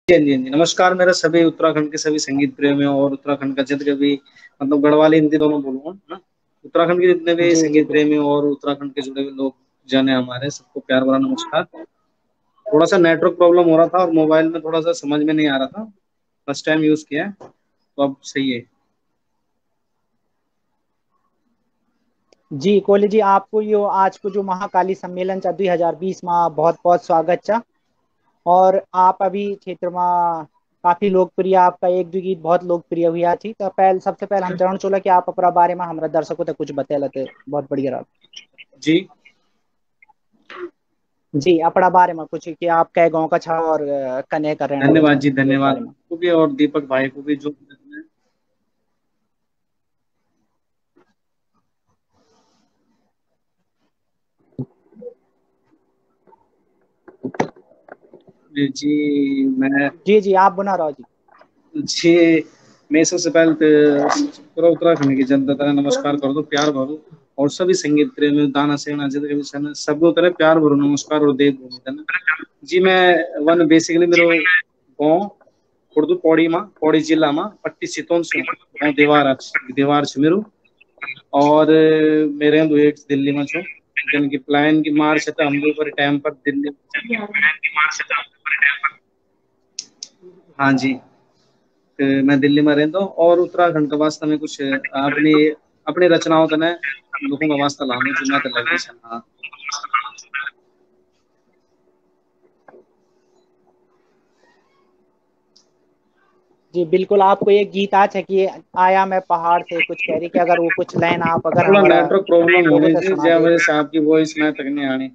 हाँ जी, हाँ जी। नमस्कार मेरा सभी उत्तराखंड के सभी संगीत प्रेमियों और उत्तराखंड का जितने भी मतलब गढ़वाली हिंदी दोनों बोलूंगा ना। उत्तराखंड के जितने भी जी जी संगीत बिल्कुल। प्रेमियों और उत्तराखंड के जुड़े हुए लोग जाने हमारे सबको प्यार भरा नमस्कार। थोड़ा सा नेटवर्क प्रॉब्लम हो रहा था और मोबाइल में थोड़ा सा समझ में नहीं आ रहा था। फर्स्ट टाइम यूज किया है तो अब सही है। जी कोहली जी, आपको यो आज को जो महाकाली सम्मेलन चा 2020 में बहुत बहुत स्वागत चा। और आप अभी क्षेत्र में काफी लोकप्रिय, आपका एक दो गीत बहुत लोकप्रिय हुआ थी। तो सबसे पहले हम जानना चोला कि आप अपना बारे में हमारा दर्शकों तक कुछ बता लेते बहुत बढ़िया रहा। जी जी अपना बारे में कुछ कि आप कै गांव का छा और कने कर रहने वाला धन्यवाद छा जी, ये धन्यवाद बारे में। आपको भी और दीपक भाई को भी जो जी मैं जी जी आप बना रहो जी। जी मैं सबसे पहले तो पूरा उत्तराखंड की जनता तरह नमस्कार कर दो, प्यार भरो। और सभी संगीत प्रेमी दाना सेना जितने भी सन सबको तरह प्यार भरो नमस्कार और देव भूमि धन्य। जी मैं वन बेसिकली मेरो गाँव उर्दू पौड़ी में पौड़ी जिला में पट्टी सितोन से गाँव देवार છે मेरू। और मैं रहंदू एक दिल्ली में छो। जन की प्लान की मार्च है तो हम लोग पर टाइम पर दिल्ली। हाँ जी, तो मैं दिल्ली में रहता हूँ और उत्तराखंड का वास्ता में कुछ अपनी अपनी रचनाओं तने लोगों का वास्ता लाऊं जो मैं तो लगी छन। हाँ जी बिल्कुल, आपको एक गीत आज है कि आया मैं पहाड़ से कुछ कह रही कि अगर वो कुछ लाइन आप अगर थोड़ा हमारा नेटवर्क प्रॉब्लम लोगों होने से से सुना जय दे। वजह से आपकी वॉइस मैं तक नहीं आनी।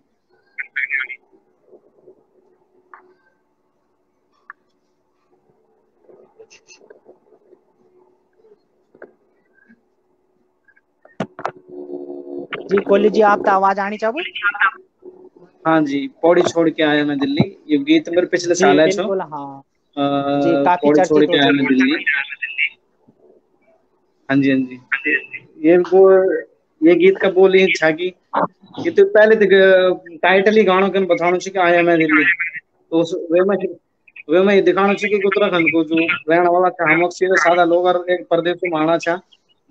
जी कोहली जी, आप तो आवाज आनी चाहो। हाँ जी, पौड़ी छोड़ के आया मैं दिल्ली, ये गीत मेरे पिछले जी साल है छो। बिल्कुल हाँ। जी काफी पौड़ी छोड़ चर्चित के हो आया तो मैं गीत। दिल्ली। हाँ जी, हाँ जी। ये वो ये गीत का बोल ही था कि ये तो पहले तो टाइटल ही गानों के बताना चाहिए कि आया मैं दिल्ली। तो वे में ये दिखाना चाहिए कि उत्तराखंड को जो रहने वाला था हम सीधे साधा लोग और एक प्रदेश को माना था।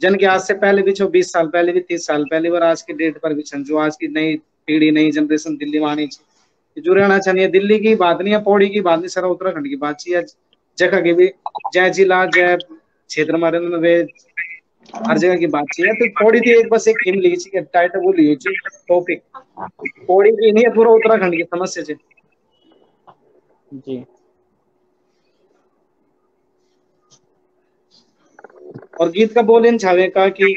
जन के आज से पहले भी छो 20 साल पहले भी 30 साल पहले और आज की डेट पर भी छन जो आज की नई पीढ़ी नई जनरेशन दिल्ली में आनी चाहिए जो रहना चाहिए। दिल्ली की बात नहीं है, पौड़ी की बात नहीं, सारा उत्तराखंड की बात चाहिए। जगह की भी जय जिला जय क्षेत्र में रहने में वे हर जगह की बात चाहिए। तो पौड़ी थी एक बस एक थीम ली थी टाइटल वो ली थी टॉपिक पौड़ी की नहीं है, पूरा उत्तराखंड की समस्या है। जी और गीत का बोल इन छावे का कि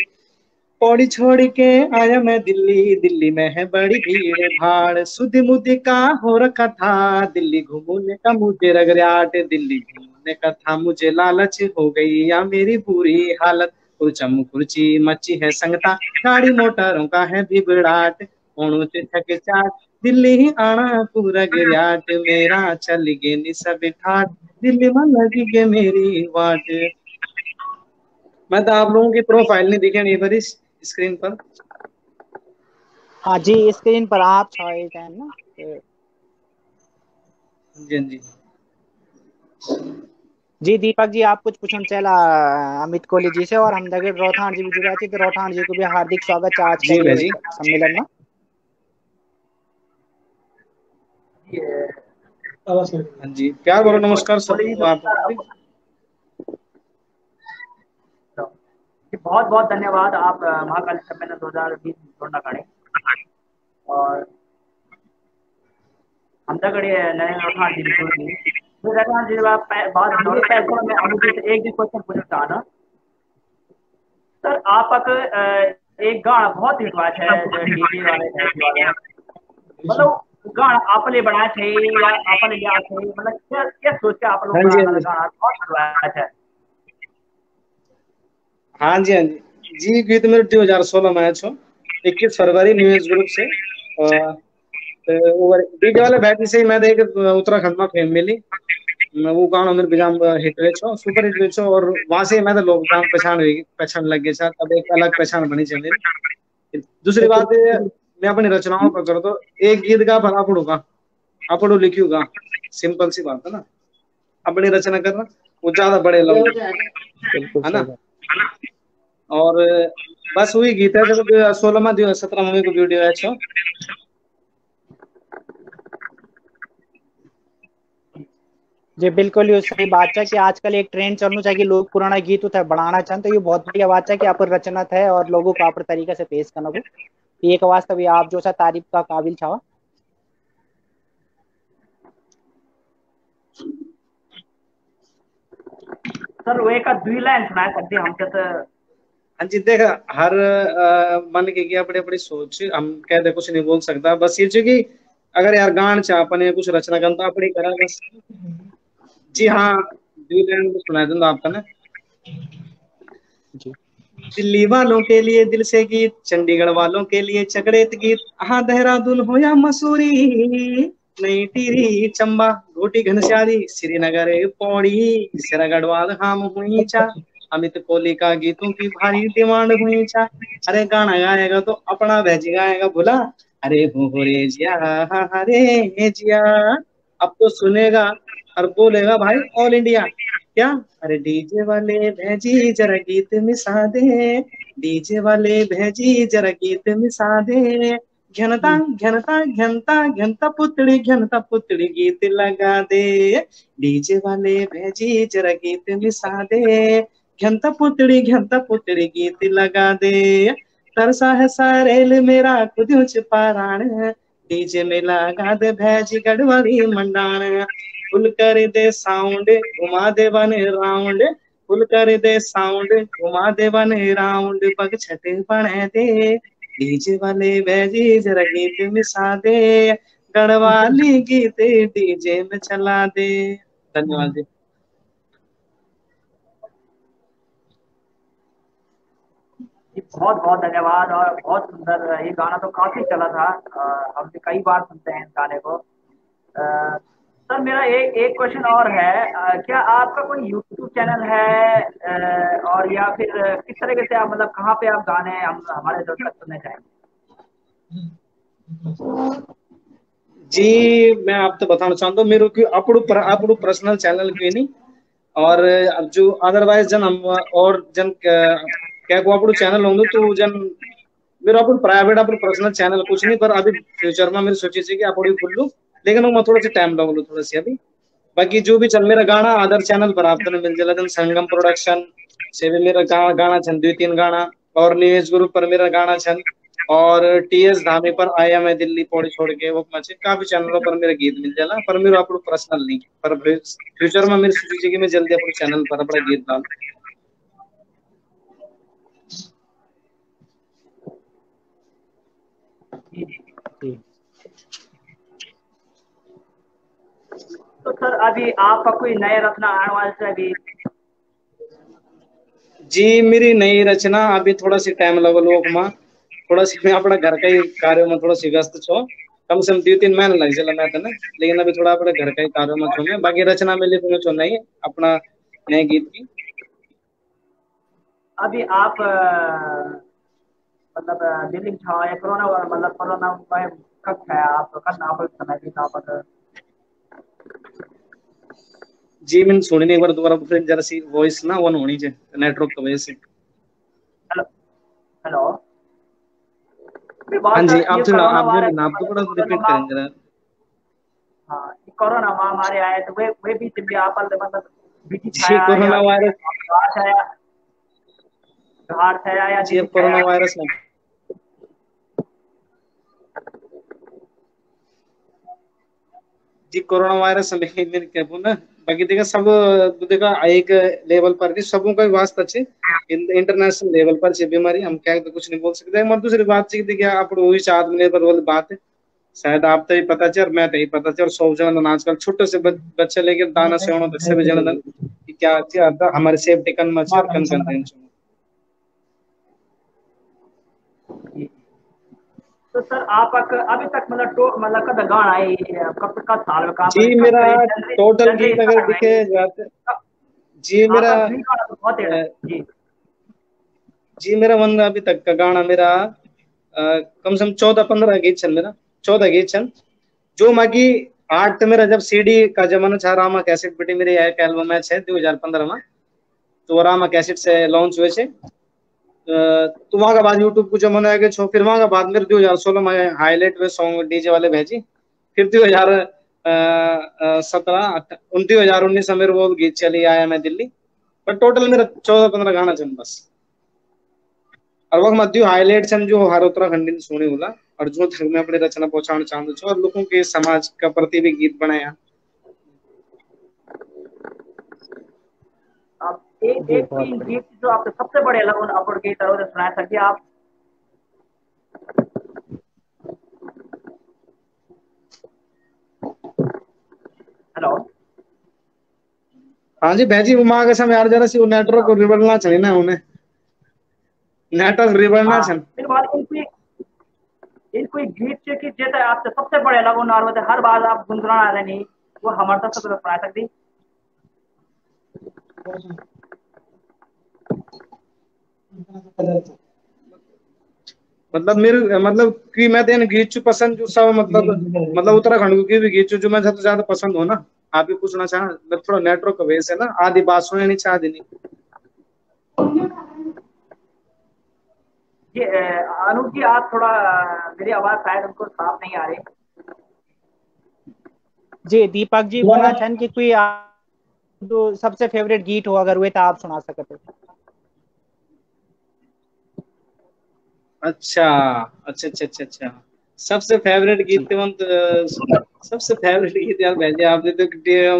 पौड़ी छोड़ के आया मैं दिल्ली, दिल्ली में है बड़ी भीड़ भाड़, सुध मुध का हो रखा था, दिल्ली घूमने का मुझे रगड़ाट, दिल्ली घूमने का था मुझे लालच, हो गई या मेरी बुरी हालत, कुर्चम कुर्ची मची है संगता, गाड़ी मोटरों का है बिबड़ाट, ओणू से थके चाट, दिल्ली ही आना पूरा गिराट, मेरा चल गे नि सब ठाट, दिल्ली में लगी गे मेरी वाट। मैं तो आप लोगों की प्रोफाइल नहीं दिखे नहीं पर इस स्क्रीन पर। हाँ जी, स्क्रीन पर आप छो एक टाइम ना। जी हाँ जी। जी दीपक जी, आप कुछ पूछना चला अमित कोहली जी से, और हम देखे रोहतान जी भी जुड़े थे तो रोहतान जी को भी हार्दिक स्वागत है आज का जी ये भाई जी। सम्मेलन में। हाँ जी, प्यार भरो नमस्कार सबको आपको भी। बहुत बहुत धन्यवाद आप महाकाली सम्मेलन 2020 जोड़ना काढ़े और आमच्याकडे नरेंद्र ठाण जी जोड़नी तो नरेंद्र जी बाद नौरे पैसा में अनुचित एक भी क्वेश्चन पूछना चाहना सर। आपक एक गाना बहुत हिट हुआ है जो डीजे वाले डीजे वाले मतलब गाना आपने बनाया थे या आपने लिया थे, मतलब क्या क्या सोच के आप लोग हाँ जी, हाँ बनाना जी। गाना बहुत हिट हुआ है। हाँ जी, हाँ जी। जी गीत मेरे 2016 में आया छो 21 फरवरी न्यूज ग्रुप से डीजे वाले बैठ से ही मैं देख उत्तराखंड में फेम मिली। मैं वो गाना मेरे बिजाम हिट रहे छो, सुपर हिट रहे छो और वहां से मैं तो लोग गान पहचान लग गए साथ। अब एक अलग पहचान बनी चाहिए मेरी। दूसरी बात है, मैं अपनी रचनाओं पर कर दो एक गीत गा भला पढ़ूंगा आप लिखूगा, सिंपल सी बात है ना। अपनी रचना करना वो ज्यादा बड़े लोग है ना। और बस वही गीत है जब 16वां 17वां में को वीडियो है छो। जी बिल्कुल, ये सही बात है कि आजकल एक ट्रेंड चलना चाहिए कि लोग पुराना गीत उतर बढ़ाना चाहते, तो ये बहुत बढ़िया बात है कि आप रचना है और लोगों को आप तरीके से पेश करना को एक वास्तव आप जो सा तारीफ का काबिल छा। सर वो एक दुई लाइन सुना सकते हम तो। हाँ जी देखा हर मन के अपनी अपनी सोच हम कहते कुछ नहीं बोल सकता, बस ये कि अगर यार गान चाह अपने कुछ रचना कर तो अपनी करा बस। जी हाँ न्यूजीलैंड में सुना दूंगा आपका ना। जी दिल्ली वालों के लिए दिल से गीत, चंडीगढ़ वालों के लिए चकड़ेत गीत, हाँ देहरादून हो या मसूरी, नई टिहरी चंबा घोटी घनश्यारी श्रीनगर पौड़ी सिरा गढ़वाल हम हुई चा, अमित कोहली का गीतों की भारी डिमांड हुई चा। अरे गाना गाएगा तो अपना भैजी गाएगा भुला, अरे हो रे जिया हरे जिया। अब तो सुनेगा और बोलेगा भाई ऑल इंडिया क्या। अरे डीजे वाले भेजी जरा गीत मिसा दे, डीजे वाले भेजी जरा गीत मिसा दे, घनता घनता घनता घनता पुतड़ी गीत लगा दे, डीजे वाले भेजी जरा गीत मिसा दे, घनता पुतड़ी गीत लगा दे, तरसा है सारेल मेरा खुद पाराण, डीजे में लगा दे भेजी गढ़वाली मंडाण, फुल कर दे साउंड घुमा दे वन राउंड, फुल कर दे साउंड घुमा दे वन राउंड, पग छठ बने दे, डीजे वाले बैजी जरा गीत मिसा दे, गढ़वाली गीत डीजे में चला दे। धन्यवाद जी। बहुत बहुत धन्यवाद और बहुत सुंदर। ये गाना तो काफी चला था, हम भी कई बार सुनते हैं इस गाने को। सर मेरा एक एक क्वेश्चन और है, क्या आपका कोई यूट्यूब चैनल है, और या फिर किस तरीके से आप मतलब कहाँ पे आप गाने हम हमारे दर्शक सुनने चाहेंगे? जी मैं आप तो बताना चाहता हूँ मेरे को अपड़ू पर्सनल चैनल क्यों नहीं, और अब जो अदरवाइज जन हम और जन क्या को अपड़ू चैनल होंगे तो जन मेरा अपन प्राइवेट अपन पर्सनल चैनल कुछ नहीं, पर अभी फ्यूचर में मेरी सोची थी कि अपड़ी खुल लूँ, लेकिन वो मैं थोड़ा सा टाइम लगू थोड़ा सी अभी। बाकी जो भी चल मेरा गाना अदर चैनल पर आप मिल जला जन संगम प्रोडक्शन से भी मेरा गाना छन 2-3 गाना, और न्यूज ग्रुप पर मेरा गाना छन, और टीएस धामी पर आया मैं दिल्ली पौड़ी छोड़ के वो मचे काफी चैनलों पर मेरा गीत मिल जाला, पर मेरा अपना पर्सनल नहीं, पर फ्यूचर में मेरी सोची कि मैं जल्दी अपने चैनल पर अपना गीत डालूं। तो सर अभी आपका कोई नए रचना आने वाले से अभी? जी मेरी नई रचना अभी थोड़ा सी टाइम लगल लोग माँ, थोड़ा सी मैं अपना घर का ही कार्य में थोड़ा सी व्यस्त छो, कम से कम 2-3 महीने लग चला मैं ना, लेकिन अभी थोड़ा अपने घर का ही कार्य में छो मैं, बाकी रचना में लिखूंगा छो नहीं अपना नए गीत की। अभी आप मतलब दिल्ली में छा या कोरोना मतलब कोरोना में कब है आप कब ना पर समय भी ना पर? जी मैंने सुनी नहीं, एक बार दोबारा फिर जरा सी वॉइस ना वन होनी चाहिए नेटवर्क की वजह से। Hello hello. हाँ बात जी ये आप थोड़ा कोरोना आप वायरस बोले ना, आप तो मतलब थोड़ा कोरोना रिपीट करेंगे जरा। हाँ कोरोना महामारी आए तो वे भी भी आप मतलब बीटी जी छाया या कोरोना वायरस। बाहर छाया, बाहर छाया या जी दिल्ली अब कोरोना छाया? वायरस में, जी कोरोना वायरस में मैंने क्या बोला, बाकी देखा सब देखा एक लेवल पर नहीं सबों का वास्ता अच्छे इंटरनेशनल लेवल पर से बीमारी हम क्या तो कुछ नहीं बोल सकते, मगर दूसरी बात से देखिए आप वही आत्मनिर्भर वाली बात है, शायद आप तो ही पता चल और मैं तो ही पता चल सौ जन आजकल छोटे से बच्चे लेकर दाना से तक सभी जन क्या क्या हमारे सेफ्टी कन में और कन कन देन। तो सर आप अभी तक मतलब मतलब कद गाना आई कब का साल का जी कब मेरा जनवरी टोटल जनवरी गीत अगर स्टार्ट दिखे हुए? जाते, जी मेरा आपका दुई गाना तो बहुत है जी। जी मेरा मन अभी तक का गाना मेरा कम से कम 14-15 गीत छन मेरा, 14 गीत छन जो माँ की 8 तो मेरा जब सीडी का जमाना था, रामा कैसेट बेटी मेरी एक एल्बम है 2015 में, तो रामा कैसेट से लॉन्च हुए थे। तो वहां का बाद यूट्यूब को जमाना है कि छो, फिर वहां का बाद मेरे 2016 में हाईलाइट में सॉन्ग डीजे वाले भेजी। फिर 2017 2019 में मेरे वो गीत चली आया मैं दिल्ली, पर टोटल मेरा 14-15 गाना चल बस। और वक्त मध्य हाईलाइट छन जो हर उत्तराखंड ने सुनी होला, और जो तक मैं अपनी रचना पहुंचाना चाहूँ छो और लोगों के समाज का प्रति भी गीत बनाया। आप एक एक कोई गीत जो आपको सबसे बड़े लगा उन अपने गीत और सुना सकते आप? हेलो, हाँ जी भैजी, वहां के समय यार जरा सी नेटवर्क को रिबड़ना चाहिए ना, उन्हें नेटवर्क रिबड़ना छन। फिर बात इनको गीत से कि जैसे आपसे सबसे बड़े लगा उन और हर बार आप गुनगुना रहे नहीं, वो हमारे साथ तो सुना सकती। मतलब मेरे मतलब कि मैं देन गीत चु पसंद जो सब मतलब उत्तराखंड की भी गीत जो मैं सबसे ज्यादा पसंद हो ना, आप भी पूछना चाह, मैं थोड़ा नेटवर्क का वजह से ना आधी बात सुने नहीं चाह नहीं। जी अनूप जी, आप थोड़ा मेरी आवाज शायद उनको साफ नहीं आ रही। जी दीपक जी बोलना चाहन कि कोई जो सबसे फेवरेट गीत हो अगर हुए तो आप सुना सकते। अच्छा अच्छा अच्छा अच्छा अच्छा, सबसे फेवरेट गीत सबसे फेवरेट गीत यार भेजे आपने तो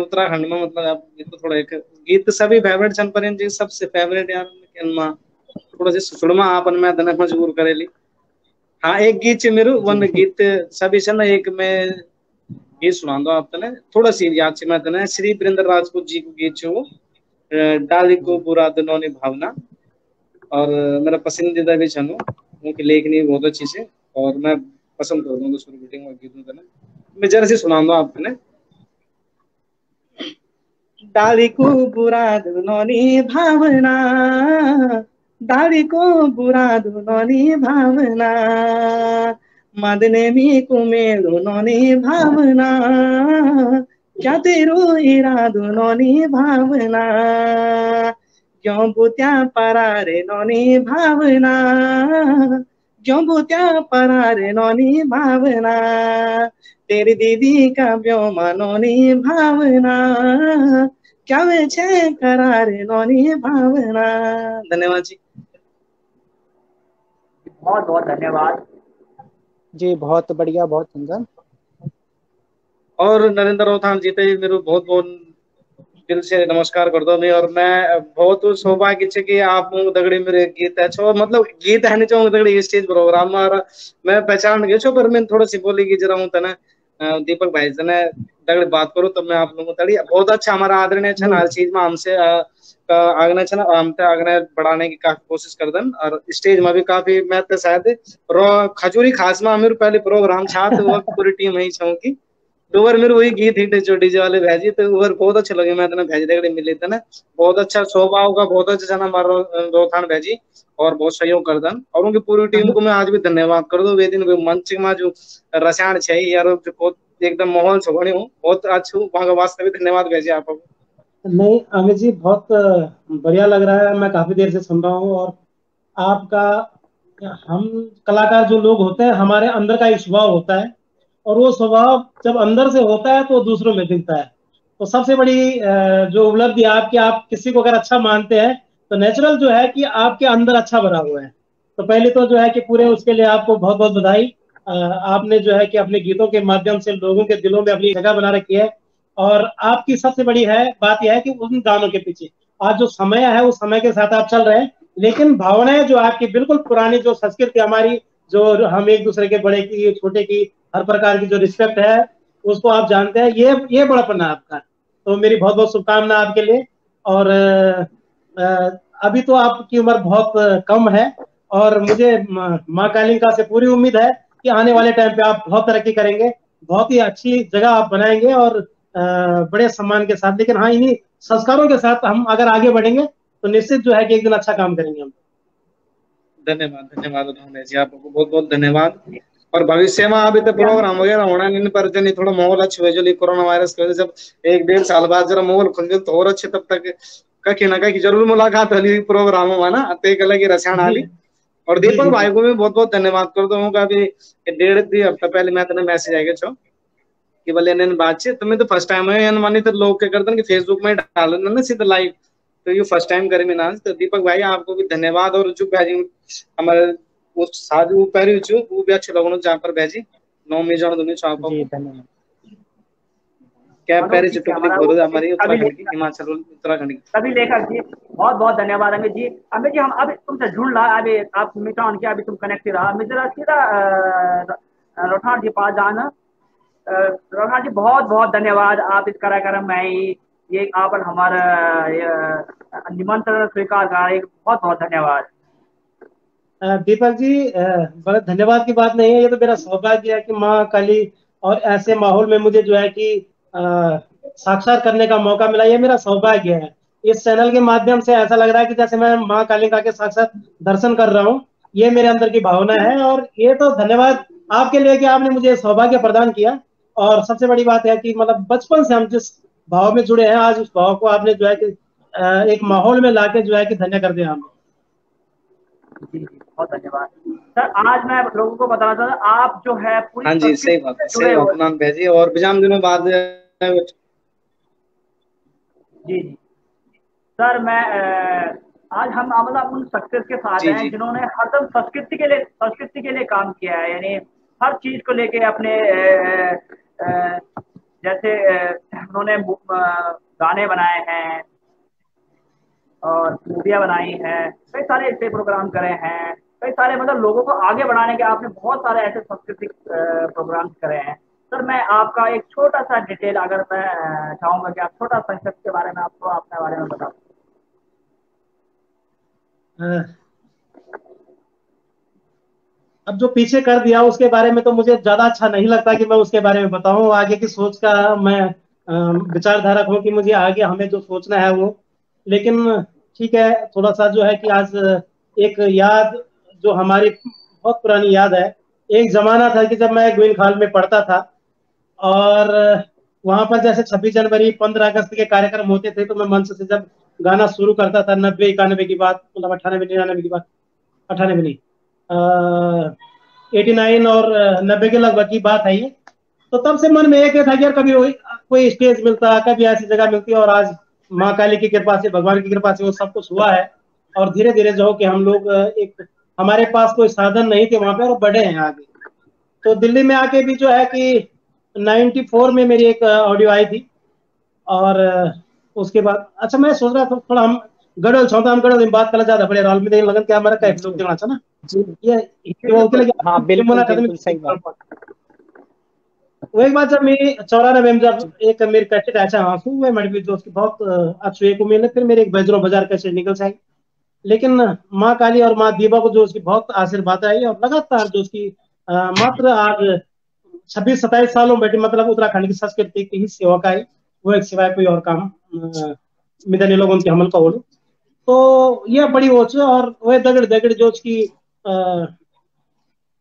उत्तराखंड में, मतलब आप ये तो थोड़ा एक गीत सभी फेवरेट छन पर जी सबसे फेवरेट यार केनमा थोड़ा से सुड़मा आपन में धनक मजबूर करेली। हाँ एक गीत छे मेरू वन गीत सभी से ना, एक मैं गीत सुना दो आप तने थोड़ा सी याद से, मैं तने श्री वीरेंद्र राजपूत जी को गीत छे वो डाली को बुरा दिनों भावना, और मेरा पसंदीदा भी छन उनकी लेखनी बहुत अच्छी से, और मैं पसंद कर दूंगा शुरू मीटिंग में गीतों तने मैं जरा से सुना दो आप तने। डाली को बुरा दिनों भावना, डाली को बुरा दिनों भावना, मदने मी कुमेलो नोनी भावना, क्या तेरो इरादो नोनी भावना, क्यों बुत्या परारे नोनी भावना, क्यों बुत्या परारे नोनी भावना, तेरी दीदी का ब्योमा नोनी भावना, क्या वे छे करारे नोनी भावना। धन्यवाद जी। बहुत बहुत धन्यवाद जी, बहुत बढ़िया, बहुत सुंदर। और नरेंद्र रोहतान जी ते मेरे बहुत बहुत दिल से नमस्कार कर दो मैं, और मैं बहुत सौभाग्य छे कि आप दगड़ी मेरे गीत है छो, मतलब गीत है नहीं चाहूँ दगड़ी स्टेज प्रोग्राम में मैं पहचान गए छो, पर मैं थोड़ा सी बोली की जरा हूँ तना दीपक भाई से ने दगड़ी बात करूँ तब मैं आप लोगों तड़ी बहुत अच्छा हमारा आदरणीय छन हर चीज में हमसे आगने छन, हमते आगने बढ़ाने की काफी कोशिश कर दन, और स्टेज में भी काफी मैं तो शायद खजूरी खास में मेरे पहले प्रोग्राम छा तो वो पूरी टीम ही छाऊँ की, तो ओवर मेरे वही गीत हिट जो डीजे वाले भेजी, तो ओवर बहुत अच्छा लगे, मैं भेज देखने मिले थे ना, बहुत अच्छा स्वभाव का बहुत अच्छा जना मारो रोहतान भेजी, और बहुत सहयोग कर दन, और उनकी पूरी टीम को मैं आज भी धन्यवाद कर दो। वे दिन मंच में जो रसायन छे यार बहुत एकदम माहौल छो बने हूँ बहुत अच्छू, वहां का वास्ते भी धन्यवाद भेजे आपको। नहीं अमित जी, बहुत बढ़िया लग रहा है, मैं काफी देर से सुन रहा हूँ। और आपका, हम कलाकार जो लोग होते हैं हमारे अंदर का एक स्वभाव होता है, और वो स्वभाव जब अंदर से होता है तो दूसरों में दिखता है। तो सबसे बड़ी जो उपलब्धि आपकी, आप किसी को अगर अच्छा मानते हैं तो नेचुरल जो है कि आपके अंदर अच्छा भरा हुआ है। तो पहले तो जो है कि पूरे उसके लिए आपको बहुत बहुत बधाई। आपने जो है कि अपने गीतों के माध्यम से लोगों के दिलों में अपनी जगह बना रखी है। और आपकी सबसे बड़ी है बात यह है कि उन गानों के पीछे आज जो समय है उस समय के साथ आप चल रहे हैं, लेकिन भावनाएं जो आपकी बिल्कुल पुरानी जो संस्कृति हमारी, जो हम एक दूसरे के बड़े की छोटे की हर प्रकार की जो रिस्पेक्ट है उसको आप जानते हैं, ये बड़ापन है आपका। तो मेरी बहुत बहुत शुभकामना आपके लिए। और अभी तो आपकी उम्र बहुत कम है, और मुझे माँ कालिका से पूरी उम्मीद है कि आने वाले टाइम पे आप बहुत तरक्की करेंगे, बहुत ही अच्छी जगह आप बनाएंगे, और बड़े सम्मान के साथ। लेकिन हाँ, इन्हीं संस्कारों के साथ हम अगर आगे बढ़ेंगे तो निश्चित जो है कि एक दिन अच्छा काम करेंगे हम। धन्यवाद धन्यवाद जी, आपको बहुत बहुत धन्यवाद। और भविष्य में अभी तो प्रोग्राम वगैरह होना नहीं, पर जनी थोड़ा माहौल अच्छे हो जो कोरोना वायरस की वजह से, जब 1-1.5 साल बाद जरा माहौल खुल जाए तो और अच्छे, तब तक कहीं ना कहीं जरूर मुलाकात वाली प्रोग्राम हुआ ना, तो एक अलग ही रसायन जी आली। और जी दीपक जी भाई को भी बहुत बहुत धन्यवाद करता हूँ। अभी 1.5-2 हफ्ता पहले मैं तेने मैसेज आएगा छो कि बोले इन बातचीत तुम्हें तो फर्स्ट टाइम है, मानी तो लोग क्या करते हैं कि फेसबुक में डाल देना ना सीधा लाइव, तो ये फर्स्ट टाइम करे मैं ना। तो दीपक भाई आपको भी धन्यवाद। और जो भाई हमारे वो साधु पैरी छो वो भी अच्छे लोगों ने जहाँ पर भेजी नौ में जान दूंगी छापा जी को धन्यवाद। क्या अनुज पैरी जी टुकड़ी हमारा वो खोल हमारी कवि उत्तराखंड की, लेखक, हिमाचल उत्तराखंड की। कवि लेखक जी, बहुत बहुत धन्यवाद अमित जी। अमित जी हम अभी तुमसे जुड़ रहा, अभी आप मिटान किया, अभी तुम कनेक्ट रहा, अमित जरा सीधा रोठान जी पास जाना। रोठान जी बहुत बहुत धन्यवाद, आप इस कार्यक्रम में आई, ये आप हमारा निमंत्रण स्वीकार कर, बहुत बहुत धन्यवाद। दीपक जी, बड़ा धन्यवाद की बात नहीं है, ये तो मेरा सौभाग्य है कि माँ काली और ऐसे माहौल में मुझे जो है कि साक्षात करने का मौका मिला, ये मेरा सौभाग्य है। इस चैनल के माध्यम से ऐसा लग रहा है कि जैसे मैं माँ काली का के साक्षात दर्शन कर रहा हूँ, ये मेरे अंदर की भावना है। और ये तो धन्यवाद आपके लिए कि आपने मुझे सौभाग्य प्रदान किया। और सबसे बड़ी बात है कि मतलब बचपन से हम जिस भाव में जुड़े हैं, आज उस भाव को आपने जो है कि एक माहौल में लाके जो है कि धन्य कर दिया हमें। जी जी बहुत धन्यवाद सर। आज मैं लोगों को बताना चाहता हूँ, आप जो है पूरी हाँ जी सही बात है, सही बात नाम भेजी। और बिजाम दिनों बाद जी जी सर, मैं आज हम मतलब उन सक्सेस के साथ जी हैं जी जिन्होंने हरदम संस्कृति के लिए काम किया है, यानी हर चीज को लेके अपने जैसे उन्होंने गाने बनाए हैं और मूवियाँ बनाई हैं, कई सारे ऐसे प्रोग्राम करे हैं, कई सारे मतलब लोगों को आगे बढ़ाने के आपने बहुत सारे ऐसे सांस्कृतिक प्रोग्राम करे हैं। सर मैं आपका एक छोटा सा डिटेल, अगर मैं चाहूँगा कि आप छोटा संक्षिप्त के बारे में आपको अपने बारे में बताओ। अब जो पीछे कर दिया उसके बारे में तो मुझे ज्यादा अच्छा नहीं लगता कि मैं उसके बारे में बताऊं। आगे की सोच का मैं विचारधारक हूं कि मुझे आगे हमें जो सोचना है वो। लेकिन ठीक है, थोड़ा सा जो है कि आज एक याद जो हमारी बहुत पुरानी याद है। एक जमाना था कि जब मैं गोविंद खाल में पढ़ता था, और वहां पर जैसे 26 जनवरी 15 अगस्त के कार्यक्रम होते थे, तो मैं मंच से जब गाना शुरू करता था, 90-91 की बात, मतलब 98-99 की बात, 98 नहीं, 89 और 90 के लगभग की बात है ये। तो तब से मन में एक था कि यार कभी कोई स्टेज मिलता, कभी ऐसी जगह मिलती। और आज माँ काली की कृपा से, भगवान की कृपा से वो सब कुछ हुआ है। और धीरे धीरे जो कि हम लोग एक, हमारे पास कोई साधन नहीं थे वहां पे, और बढ़े हैं आगे। तो दिल्ली में आके भी जो है कि 94 में मेरी एक ऑडियो आई थी। और उसके बाद अच्छा मैं सोच रहा था थोड़ा हम गड़ल छौता हम गड़ल बात कला ज्यादा बड़े रॉल में देने लगन क्या हमारा कैफ लोग देना था ना जी ये वो के लगे हाँ बिल्कुल बिल्कुल सही बात। वो एक बात जब मैं 94 में जब एक मेरी कैसेट ऐसा आंसू हुए मेरे भी दोस्त की बहुत अच्छे एक उम्मीद, फिर मेरे एक बजरो बाजार कैसेट निकल जाए। लेकिन माँ काली और माँ दीवा को जो उसकी बहुत आशीर्वाद आई, और लगातार जो उसकी मात्र आज 26-27 सालों बैठे, मतलब उत्तराखंड की संस्कृति की ही सेवा का ही वो एक सिवाय कोई और काम मिदनी लोग उनके हमल का बोलो। तो यह बड़ी वो और वह दगड़ दगड़ जो उसकी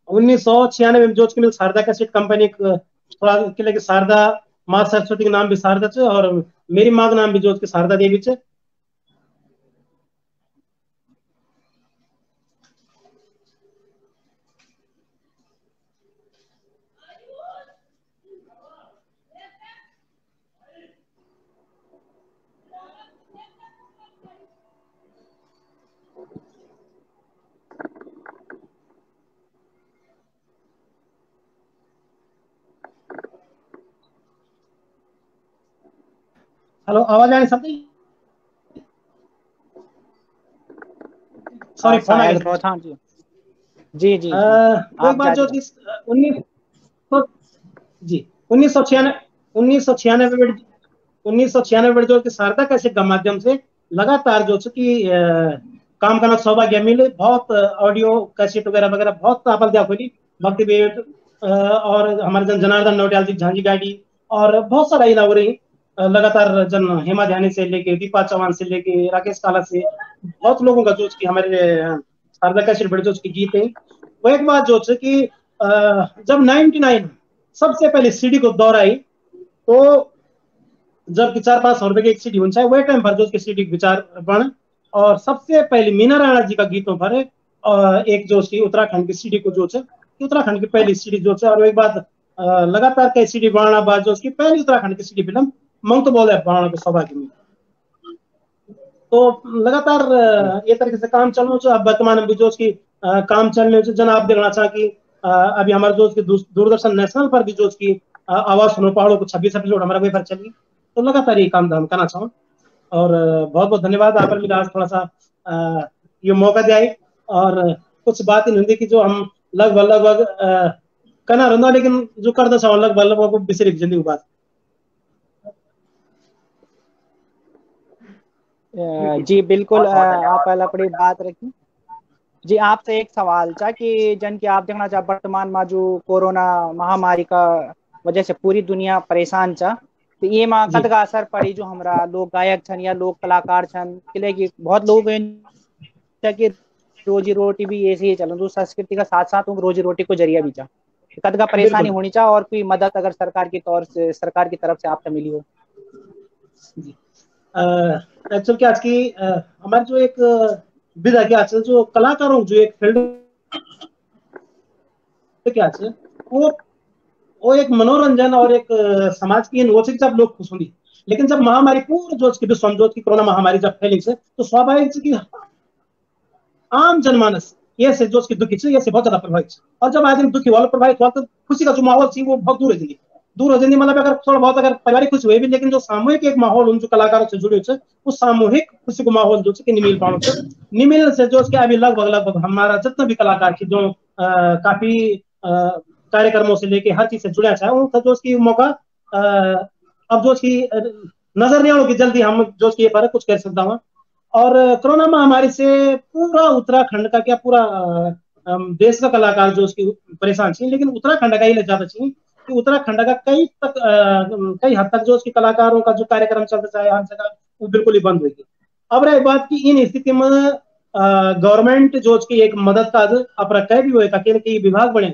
1996 में जो उसकी शारदा कैसेट कंपनी थोड़ा के लगे शारदा माँ सरस्वती के नाम भी शारदा च, और मेरी माँ का नाम भी जो उसकी शारदा देवी च। हेलो, आवाज आ रही सबकी? सॉरी फोन आ गया। हाँ जी जी जी वो एक आप बात जो जारी 19 जी 1996 1996 में 1996 में जो कि शारदा कैसेट के माध्यम से लगातार जो कि काम करना सौभाग्य मिले। बहुत ऑडियो कैसेट वगैरह वगैरह बहुत आपल दिया खोली, भक्ति बेट और हमारे जन जनार्दन नौटियाल जी झांझी गाड़ी, और बहुत सारा इला हो रही लगातार। जन हेमा ध्यानी से लेके दीपा चौहान से लेके राकेश काला से बहुत लोगों का जो कि हमारे शारदा कैसेट बड़े जो उसकी गीत है। वो एक बात जो कि जब 99 सबसे पहले सीडी को दौर आई, तो जबकि 400-500 रुपए की एक सीडी हुन्छ, वही टाइम पर जो उसकी सीडी विचार बन, और सबसे पहले मीना राणा जी का गीतों पर एक जो उसकी उत्तराखंड की सीडी को जो उत्तराखंड की पहली सीडी जो, और एक बात लगातार कई सीडी बनाना बाद जो उसकी पहली उत्तराखंड की सीडी फिल्म मंग तो बोले बनाना को सौभाग्य में। तो लगातार ये तरीके से काम चलना चाहिए। अब वर्तमान में जो उसकी काम चलने चाहिए, जन आप देखना चाह कि अभी हमारे जो उसकी दूरदर्शन नेशनल पर भी जो उसकी आवाज सुनो पहाड़ों को 26 एपिसोड हमारा वे पर चली, तो लगातार ये काम धाम करना चाहूँ। और बहुत बहुत धन्यवाद आप पर आज थोड़ा सा ये मौका दिया, और कुछ बात इन हिंदी की जो हम लगभग कहना रहना, लेकिन जो कर दो लगभग बिसरी जिंदगी बात। जी बिल्कुल, आप अपनी बात रखी। जी आपसे एक सवाल था कि जन की आप देखना चाह वर्तमान में जो कोरोना महामारी का वजह से पूरी दुनिया परेशान चा, तो ये माँ कद का असर पड़ी जो हमारा लोग गायक छन या लोग कलाकार छन, कि बहुत लोग कि रोजी रोटी भी ऐसे ही चलो, जो संस्कृति का साथ साथ रोजी रोटी को जरिया भी चा, कद का परेशानी होनी चाहिए, और कोई मदद अगर सरकार की तरफ से आपको मिली हो। एक्चुअल क्या आज की हमारे जो एक विधा क्या जो कलाकारों जो एक फील्ड क्या वो एक मनोरंजन और एक समाज की वो जब लोग खुश होंगी, लेकिन जब महामारी पूरे जो विश्व में जो कोरोना महामारी जब फैली से, तो स्वाभाविक है कि आम जनमानस ये से जो उसकी दुखी ये से बहुत ज्यादा प्रभावित, और जब आदमी दुखी वाला प्रभावित हुआ तो खुशी का जो माहौल थी वो बहुत दूर हो जाती। मतलब अगर थोड़ा बहुत अगर पारिवारिक खुशी हुई भी, लेकिन जो सामूहिक एक माहौल उन जो कलाकारों से जुड़े उस सामूहिक खुशी को माहौल जो नहीं मिल पाओ, नहीं मिलने से जो उसके अभी लगभग हमारा जितना भी कलाकार थी जो काफी कार्यक्रमों से लेके हर चीज से जुड़ा है, उनका जो उसकी मौका अब जो उसकी नजर नहीं आओगी जल्दी हम जो उसकी पर कुछ कर सकता हूँ। और कोरोना महामारी से पूरा उत्तराखंड का क्या पूरा देश का कलाकार जो उसकी परेशान थी, लेकिन उत्तराखंड का ही ज्यादा चाहिए कि उत्तराखंड का कई हद तक जो उसके कलाकारों का जो कार्यक्रम चलता है हर जगह वो बिल्कुल ही बंद हुई। अब रही बात की इन स्थिति में गवर्नमेंट जो उसकी एक मदद का अपना कह भी हुए अकेले के विभाग बने,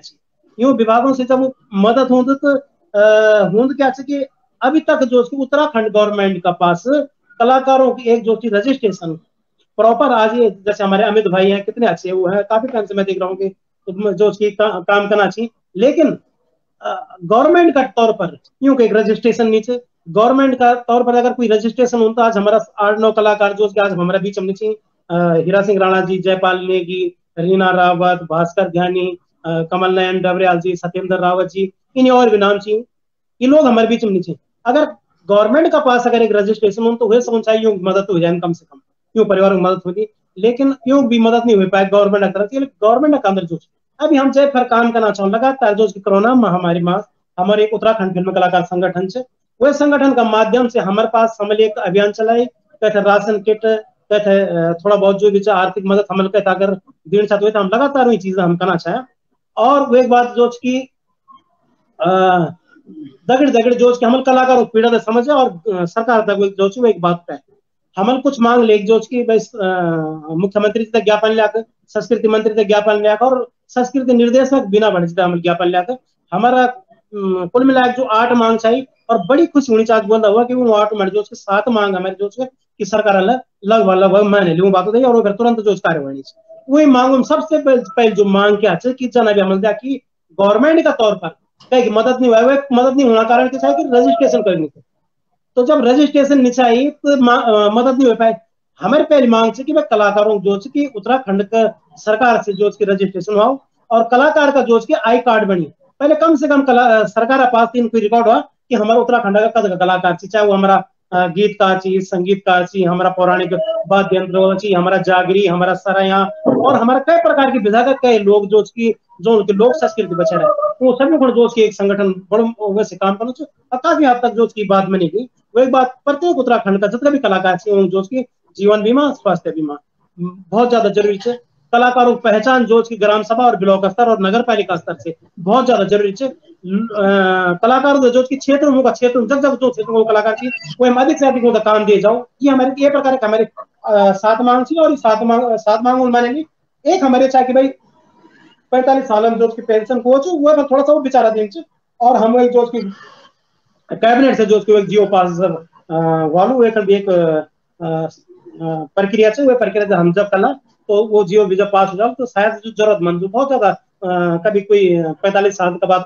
यूं विभागों से जब मदद हो तो क्या कि अभी तक जो उसकी उत्तराखंड गवर्नमेंट का पास कलाकारों की एक जो रजिस्ट्रेशन प्रॉपर आज ये जैसे हमारे अमित भाई हैं कितने अच्छे वो है, काफी टाइम से मैं देख रहा हूँ कि जो उसकी काम करना चाहिए, लेकिन गवर्नमेंट का तौर पर यूं कि एक रजिस्ट्रेशन नीचे गवर्नमेंट का तौर पर अगर कोई रजिस्ट्रेशन होता, आज हमारा 8-9 कलाकार जो आज हमारा बीच में नीचे हीरा सिंह राणा जी, जयपाल नेगी, रीना रावत, भास्कर ध्यानी, कमल नयन डबरियाल जी, सत्येंद्र रावत जी, इन और भी नाम चाहिए, ये लोग हमारे बीच में नीचे। अगर गवर्नमेंट का पास अगर एक रजिस्ट्रेशन हो तो वह समझ चाहिए यूं मदद हो जाए कम से कम, यूं परिवार में मदद होती, लेकिन यूं भी मदद नहीं हो पाए गवर्नमेंट की तरफ से। गवर्नमेंट का अंदर जो अभी हम जय पर काम करना चाहूँ लगातार जो कोरोना महामारी में हमारे एक उत्तराखंड फिल्म कलाकार संगठन से वह संगठन का माध्यम से हमारे पास हमने एक अभियान चलाई, कहते राशन किट, कहते थोड़ा बहुत जो भी आर्थिक मदद हम कहते अगर देना चाहते हुए तो हम लगातार वही चीजें हम करना चाहें। और वो एक बात जो की दगड़ जो हम कलाकारों को पीड़ा समझे और सरकार तक जो एक बात है हमल कुछ मांग ले जो मुख्यमंत्री तक ज्ञापन लिया, संस्कृति मंत्री तक ज्ञापन लिया और संस्कृति निर्देशक बिना बढ़ते हम ज्ञापन लिया, हमारा कुल मिलाकर जो 8 मांग चाहिए, और बड़ी खुशी होनी चाहिए बोलता हुआ कि वो 8 में जो 7 मांग हमारे जो कि सरकार लगभग मैंने लूँ बात होती और तुरंत जो कार्यवाही वही मांग सबसे पहले जो मांग क्या है कि जना भी हमल दिया कि गवर्नमेंट का तौर पर कहीं मदद नहीं हुआ, मदद नहीं होना कारण क्या है कि रजिस्ट्रेशन करनी थी, तो जब रजिस्ट्रेशन नहीं चाहिए तो मदद नहीं हो पाए। हमारी पहली मांग है कि भाई कलाकारों जो कि उत्तराखंड का सरकार से जो रजिस्ट्रेशन हुआ और कलाकार का जो आई कार्ड बनी, पहले कम से कम सरकार पास कोई रिकॉर्ड हुआ कि हमारा उत्तराखंड का कद का कलाकार चाहिए, चाहे वो हमारा गीतकार चाहिए, संगीतकार चाहिए, हमारा पौराणिक वाद्य यंत्र चाहिए, हमारा जागरी, हमारा सरया और हमारा कई प्रकार की विधा का कई लोग जो उनके लोक संस्कृति बचे रहे वो सभी को जो एक संगठन बड़े वैसे काम करना चाहिए और काफी हद तक जो बात बनी गई। वो एक बात प्रत्येक उत्तराखंड का जितना भी कलाकार चाहिए जो जीवन बीमा स्वास्थ्य बीमा बहुत ज्यादा जरूरी है। कलाकारों की पहचान जो ग्राम सभा और ब्लॉक स्तर और नगर पालिका स्तर से बहुत ज्यादा जरूरी है। कलाकार जो क्षेत्र होगा क्षेत्र जब जो क्षेत्र को कलाकार की वो अधिक से अधिक काम दिए जाओ, ये हमारे ये प्रकार के हमारे 7 मांग थी और 7 मांग मानेंगे। एक हमारे चाहे कि भाई 45 साल जो उसकी पेंशन को वो थोड़ा सा वो बेचारा दिन और हम जो उसकी कैबिनेट से जो उसको एक जियो पास वालू एक प्रक्रिया से वो प्रक्रिया हम जब करना तो वो जियो वीजा पास हो जाओ तो शायद जो जरूरतमंद बहुत ज्यादा कभी कोई 45 साल के बाद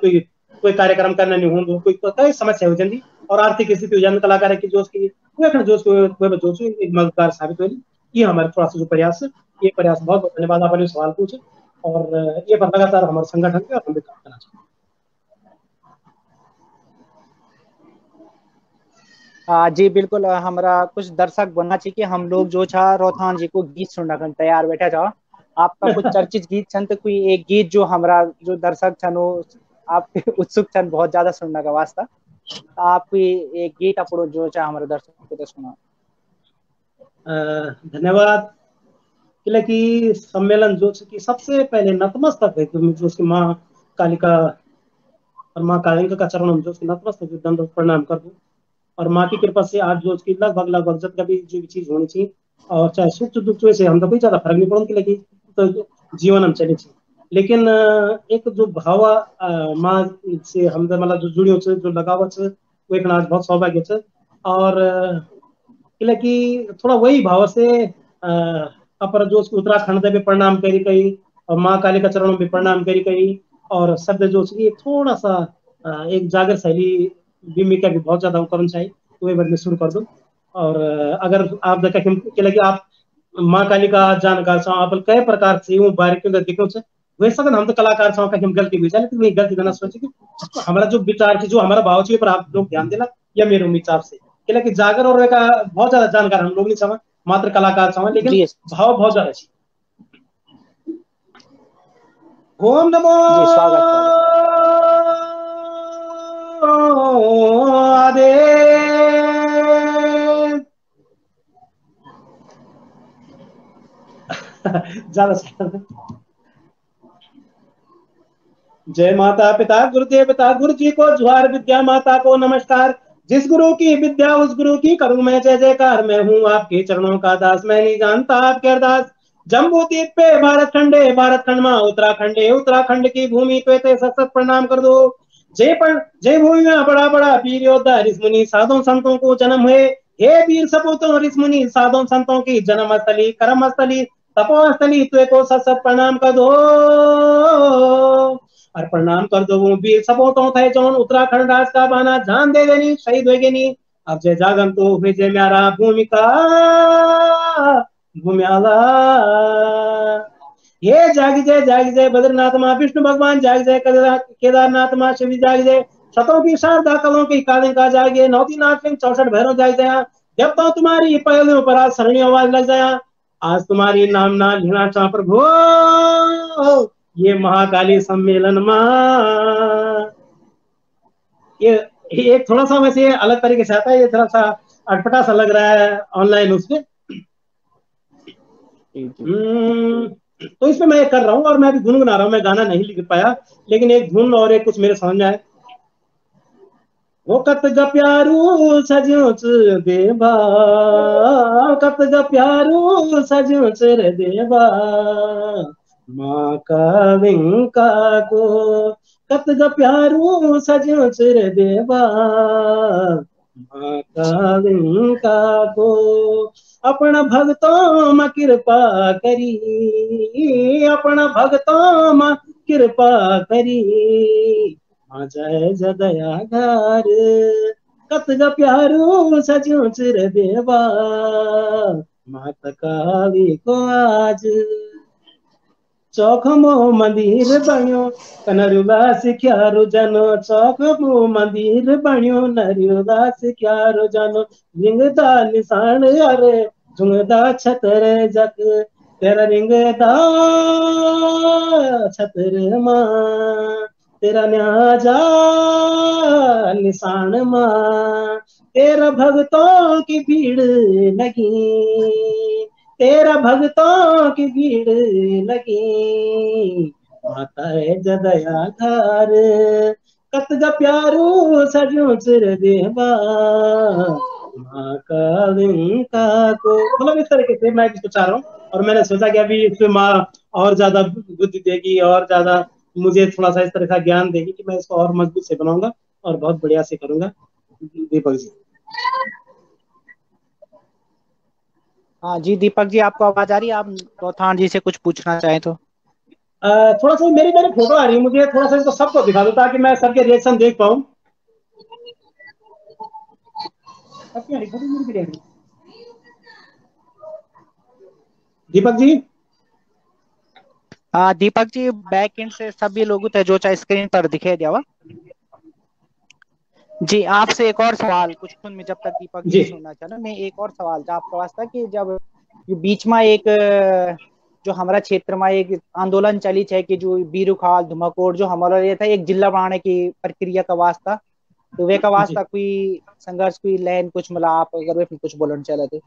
कोई कार्यक्रम करना नहीं हो कोई समस्या हो जाती और आर्थिक स्थिति हो जाती कलाकार की जो उसकी जो उसको एक मददगार साबित हुई ये हमारे थोड़ा सा जो प्रयास ये प्रयास बहुत बहुत धन्यवाद आपने सवाल पूछे और ये पर लगातार हमारे संगठन के और हम भी काम करना चाहिए। जी बिल्कुल, हमारा कुछ दर्शक बनना चाहिए कि हम लोग जो छा रोथान जी को गीत सुनना कर तैयार बैठा था। आपका कुछ चर्चित गीत छन तो कोई एक गीत जो हमारा जो दर्शक छन वो आप उत्सुक छन बहुत ज्यादा सुनने का वास्ता, आप एक गीत अपनो जो चाहे हमारे दर्शक को सुना। धन्यवाद। कि सम्मेलन जो कि सबसे पहले नतमस्तक है जो उसकी माँ कालिका और माँ कालिका का चरण जो उसकी नतमस्तक दंड प्रणाम कर दूं और माँ की कृपा से आज जो उसकी लगभग जब कभी जो भी चीज होनी चाहिए और चाहे सुख दुख से हम तो कोई ज्यादा फर्क नहीं पड़ने लगी तो जीवन हम चले लेकिन एक जो भाव माँ से हम मतलब जो जुड़ियो जो लगाव वो एक आज बहुत सौभाग्य है और कि थोड़ा वही भाव से अपर जो उसको उत्तराखंड में प्रणाम करी कही और माँ काली का चरणों में प्रणाम करी कही और शब्द जो एक थोड़ा सा एक जागर शैली भूमिका भी बहुत ज्यादा करना चाहिए तो वही मैं शुरू कर दूं और अगर आप देखा कि लगे आप माँ काली का जानकार छो आप कई प्रकार से यूं बारीकियों दिखो छे वैसा हम तो कलाकार छो कहीं गलती भी लेकिन वही गलती करना सोचे कि हमारा जो विचार की जो हमारा भाव चाहिए पर आप लोग ध्यान देना या मेरे विचार से कि जागर और का बहुत ज्यादा जानकार हम लोग नहीं छवा मात्र कलाकार छवा लेकिन भाव बहुत ज्यादा चाहिए। ओम नमो आदे ज्यादा जय माता पिता गुरुदेव पिता गुरु जी को जुहार विद्या माता को नमस्कार जिस गुरु की विद्या उस गुरु की करूं मैं जय जयकार मैं हूं आपके चरणों का दास मैं नहीं जानता आपके अरदास जम्बू द्वीप पे भारत खंड में उत्तराखंड की भूमि पे सत प्रणाम कर दो जय भूमि में बड़ा बड़ा वीर योद्धा ऋषि साधु संतों को जन्म हुए हे वीर सपूतों ऋषि साधु संतों की जन्म स्थली कर्म स्थली तपोस्थली तुए को सत प्रणाम कर दो और प्रणाम कर दो वीर सपूतों थे जौन उत्तराखंड राज का बाना जान दे देनी शहीद होगे नहीं अब जय जागन तो हुए जय म्यारा भूमिका भूम्याला ये जाग जय बद्रीनाथ माँ विष्णु भगवान जाग जय केदारनाथ माँ शिव जाग जय शतों की शारदा कलों की कालिका जागे नौतीनाथ सिंह 64 भैरव जाग जया जब तो तुम्हारी पहलियों पर आज सरणी आवाज लग जाया आज तुम्हारी नाम ना लेना चाह प्रभु ये महाकाली सम्मेलन माँ ये एक थोड़ा सा वैसे अलग तरीके से आता है ये थोड़ा सा अटपटा सा लग रहा है ऑनलाइन उसमें तो इसमें मैं कर रहा हूँ और मैं अभी गुनगुना रहा हूँ मैं गाना नहीं लिख पाया लेकिन एक धुन और एक कुछ मेरे समझ में आए वो कत ग प्यारू सजो च देवा कत ग प्यारू सजो च रे देवा माँ का विंका को कत ग प्यारू सजो च रे देवा माँ का विंका को अपना भक्तों में कृपा करी अपना भक्तों में कृपा करी जय जदयागार कत ग प्यारू सजो चिर देवा माता कावी को आज चौखमो मंदिर बण्यो नरुदास क्यारो जनो चौखमो मंदिर बण्यो नरुदास क्यारो जनो रिंगदा निशान अरे झुंगदा छतर जक तेरा रिंगदा छतर मां तेरा न्याजा निशान मां तेरा भक्तों की भीड़ लगी तेरा भक्तों की भीड़ लगी माता है जदयाधार कत ग प्यारू सजो चिर देवा महाकालिन का को, मतलब इस तरीके से मैं इसको चाह रहा हूँ। और मैंने सोचा कि अभी इसमें माँ और ज्यादा बुद्धि देगी और ज्यादा मुझे थोड़ा सा इस तरह का ज्ञान देगी कि मैं इसको और मजबूत से बनाऊंगा और बहुत बढ़िया से करूंगा। दीपक जी। हाँ जी दीपक जी, आपको आवाज आ रही है? आप चौथान जी से कुछ पूछना चाहें तो। थोड़ा सा मेरी मेरी फोटो आ रही है, मुझे थोड़ा सा इसको सबको दिखा दो ताकि मैं सबके रिएक्शन देख पाऊँ। सबकी आ रही फोटो, मेरी भी आ रही। दीपक जी। हाँ दीपक जी, बैक एंड से सभी लोग थे जो चाहे स्क्रीन पर दिखे दिया हुआ। जी आपसे एक और सवाल कुछ सुन में, जब तक दीपक जी जी। सुनना चाहना, मैं एक और सवाल था आपके पास था कि जब ये बीच में एक जो हमारा क्षेत्र में एक आंदोलन चली है कि जो बीरूखाल धुमाकोट जो हमारा ये था एक जिला बनाने की प्रक्रिया का वास्ता, तो वे का जी वास्ता कोई संघर्ष कोई लैन कुछ मिला, आप अगर वे कुछ बोलना चाह थे।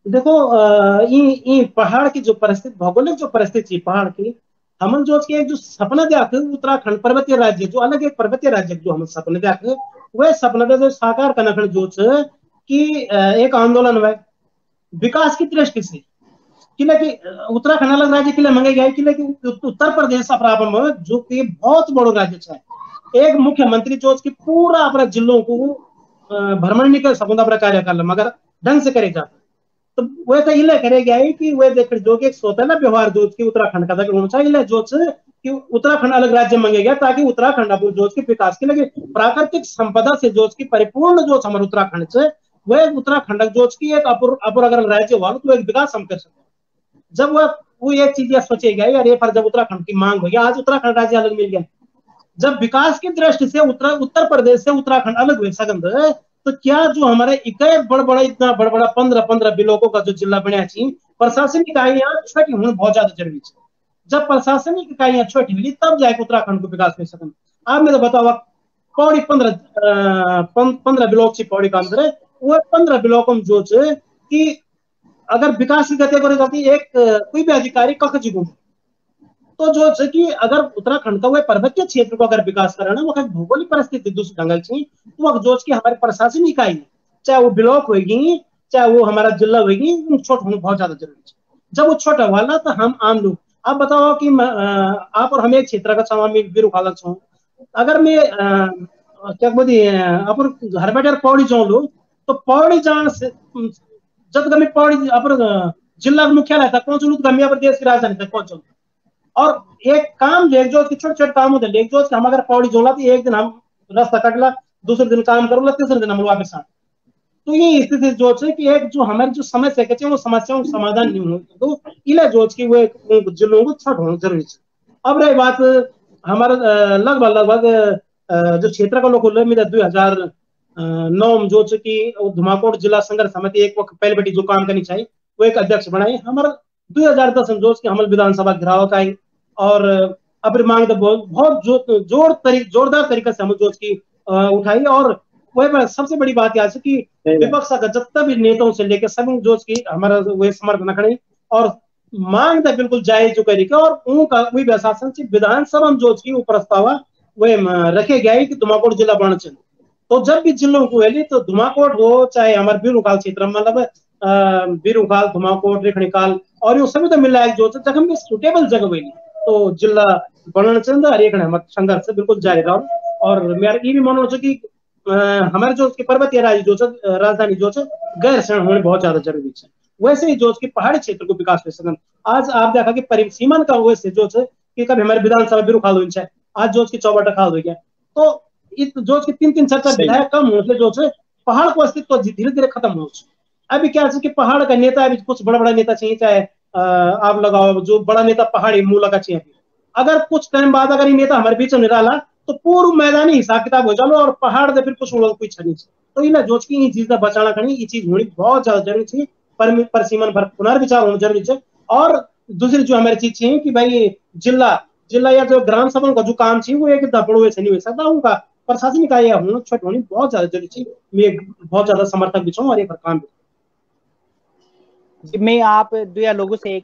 देखो, ये पहाड़ की जो परिस्थिति, भौगोलिक जो परिस्थिति पहाड़ की, हम जो एक जो सपना देख उत्तराखंड पर्वतीय राज्य जो अलग एक पर्वतीय राज्य जो हम सपने देख वह सपना दे जो साकार करना जो कि एक आंदोलन हुआ विकास की दृष्टि से किले की उत्तराखंड अलग राज्य किले मंगे गए किले की उत्तर प्रदेश अपना जो कि बहुत बड़ो राज्य है। एक मुख्यमंत्री जो उसकी पूरा अपना जिलों को भ्रमण नहीं कर सकूंगा अपना कार्यकाल मगर ढंग से करे जाता। तो वह तो इले करे गया है कि वह देख जो कि एक सोतेला व्यवहार जो कि उत्तराखंड का होना चाहिए जो कि उत्तराखंड अलग राज्य मांगे गया ताकि उत्तराखंड अब जो के विकास के लगे प्राकृतिक संपदा से जो की परिपूर्ण जो हमारे उत्तराखंड से वह उत्तराखंड जो की एक अपर अगर राज्य हुआ तो एक विकास हम कर सकते। जब वह वो एक चीज सोचे गया यार ये पर जब उत्तराखंड की मांग हो गया आज उत्तराखंड राज्य अलग मिल गया। जब विकास की दृष्टि से उत्तर प्रदेश से उत्तराखंड अलग हुए सकंद तो क्या जो हमारे इकाई बड़ा इतना बड़ा 15 ब्लॉकों का जो जिला बनया चाहिए प्रशासनिक इकाइयां छोटी होना बहुत ज्यादा जरूरी है। जब प्रशासनिक इकाइयां छोटी हुई तब जाके उत्तराखंड को विकास कर सकते। आप मैं तो बताओ पौड़ी 15 ब्लॉक से पौड़ी का अंदर है वो 15 ब्लॉकों में जो कि अगर विकास की गति करेगी एक कोई भी अधिकारी कख जी घूम तो जो कि अगर उत्तराखंड का वह पर्वतीय क्षेत्र को अगर विकास करना वो भौगोलिक परिस्थिति दूसरे ढंग से तो जो कि हमारे प्रशासन इकाई चाहे वो ब्लॉक होगी चाहे वो हमारा जिला होगी छोट होना बहुत ज्यादा जरूरी है। जब वो छोटा वाला तो हम आम लोग आप बताओ कि आप और हम एक क्षेत्र का स्वामी बीरूखाल छो अगर मैं क्या बोली अपन घर बैठे पौड़ी जाऊँ लो तो पौड़ी जान से जब कभी पौड़ी अपन जिला मुख्यालय तक पहुंचू तो गमी देश की राजधानी तक पहुंचू और एक काम लेखजोत की छोटे छोटे काम होते लेखजोत हम अगर पौड़ी जोला तो एक दिन हम रास्ता कटला दूसरे दिन काम करूला तीसरे दिन हम वापस आ। तो ये स्थिति जो है कि एक जो हमारी जो समस्या कहते हैं वो समस्याओं का समाधान नहीं हो तो इला जोच की वो जिलों को छठ होना जरूरी है। अब रही बात हमारा लगभग जो क्षेत्र का लोग मेरा 2009 जो कि धुमाकोट जिला संघर्ष समिति एक वक्त पहले बेटी जो काम करनी चाहिए वो एक अध्यक्ष बनाई हमारा 2010 में जो हमल विधानसभा घिराव का आई और अपनी मांग तो बहुत जोरदार तरीके से हम जो की उठाई और वह सबसे बड़ी बात यह कि विपक्ष का जितना भी नेताओं से लेकर सभी जो की हमारा वह समर्थन खड़े और मांग तो बिल्कुल जायज जो करी और उनका वही प्रशासन से विधानसभा में जो की प्रस्ताव वह रखे गया कि धुमाकोट जिला बनना चाहिए। तो जब भी जिलों को है तो धुमाकोट हो चाहे हमारे बीरूखाल क्षेत्र मतलब बीरूखाल धुमाकोट रेखणीकाल और ये सभी तो मिला है जो जगह में सुटेबल जगह हुई तो जिला बनना चाहिए हर एक संघर्ष बिल्कुल जारी रहा और मेरा ये भी मानना चाहिए कि हमारे जो पर्वतीय राज्य जो राजधानी जो गैर शरण होने बहुत ज्यादा जरूरी है। वैसे ही जो पहाड़ी क्षेत्र को विकास कर सकते आज आप देखा कि परिसीमन का वैसे जो कि कभी हमारे विधानसभा बीरूखाल हुई है आज जो चौबटा खाल हो गया तो जो 3-3 4-4 विधायक कम होने जो पहाड़ को अस्तित्व धीरे धीरे खत्म हो। अभी क्या है कि पहाड़ का नेता अभी कुछ बड़ा बड़ा नेता चाहिए चाहे आप लगाओ जो बड़ा नेता पहाड़ी मूल का चाहिए अगर कुछ टाइम बाद अगर ये नेता हमारे बीच में निराला तो पूर्व मैदानी हिसाब किताब हो जाओ और पहाड़ से फिर कुछ कोई छनी तो इन्हें जोच की चीज का बचाना करनी ये चीज होनी बहुत ज्यादा जरूरी थी पर सीमन पर पुनर्विचार होना जरूरी है। और दूसरी जो हमारी चीज चाहिए कि भाई जिला या जो ग्राम सभा का जो काम चाहिए वो एक दपड़ो से नहीं हो सकता उनका प्रशासनिक इकाई होना छोट होनी बहुत ज्यादा जरूरी थी। मैं बहुत ज्यादा समर्थक भी और ये पर काम मैं आप दुया लोगों से एक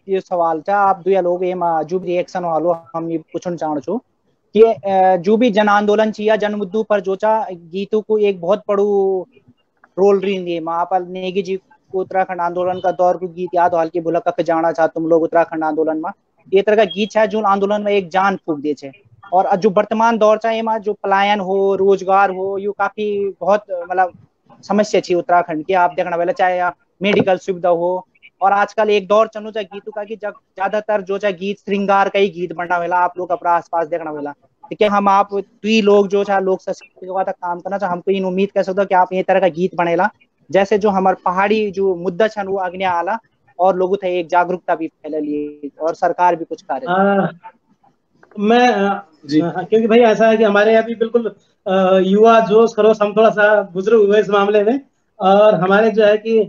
ये सवाल था आप दुया लोग जो भी रिएक्शन वालो हम ये पूछना चाहूँ छू कि जो भी जन आंदोलन चाहिए जन मुद्दों पर जो चा गीतों को एक बहुत बड़ो रोल रही है। वहां पर नेगी जी को उत्तराखंड आंदोलन का दौर को गीत याद हाल के बोला कख जाना चाह तुम लोग उत्तराखंड आंदोलन में, ये तरह का गीत है जो आंदोलन में एक जान फूक दे छे। और जो वर्तमान दौर चाहे में जो पलायन हो रोजगार हो यू काफी बहुत मतलब समस्या थी उत्तराखंड की। आप देखना वाला चाहे मेडिकल सुविधा हो, और आजकल एक दौर चलो चाहे गीतों का कि जब ज्यादातर जो चाहे गीत श्रृंगार का ही गीत बनना वाला आप लोग अपना आसपास देखना वाला। देखिए हम आप दुई लोग जो चाहे लोक संस्कृति का काम करना चाहे हमको इन उम्मीद कर सकते हो कि आप ये तरह का गीत बनेला जैसे जो हमारे पहाड़ी जो मुद्दा छन वो अग्नि आला और लोगों थे एक जागरूकता भी फैला लिए और सरकार भी कुछ कार्य मैं क्योंकि भाई ऐसा है कि हमारे यहाँ भी बिल्कुल युवा जोश खरोश हम थोड़ा सा बुजुर्ग हुए इस मामले में, और हमारे जो है कि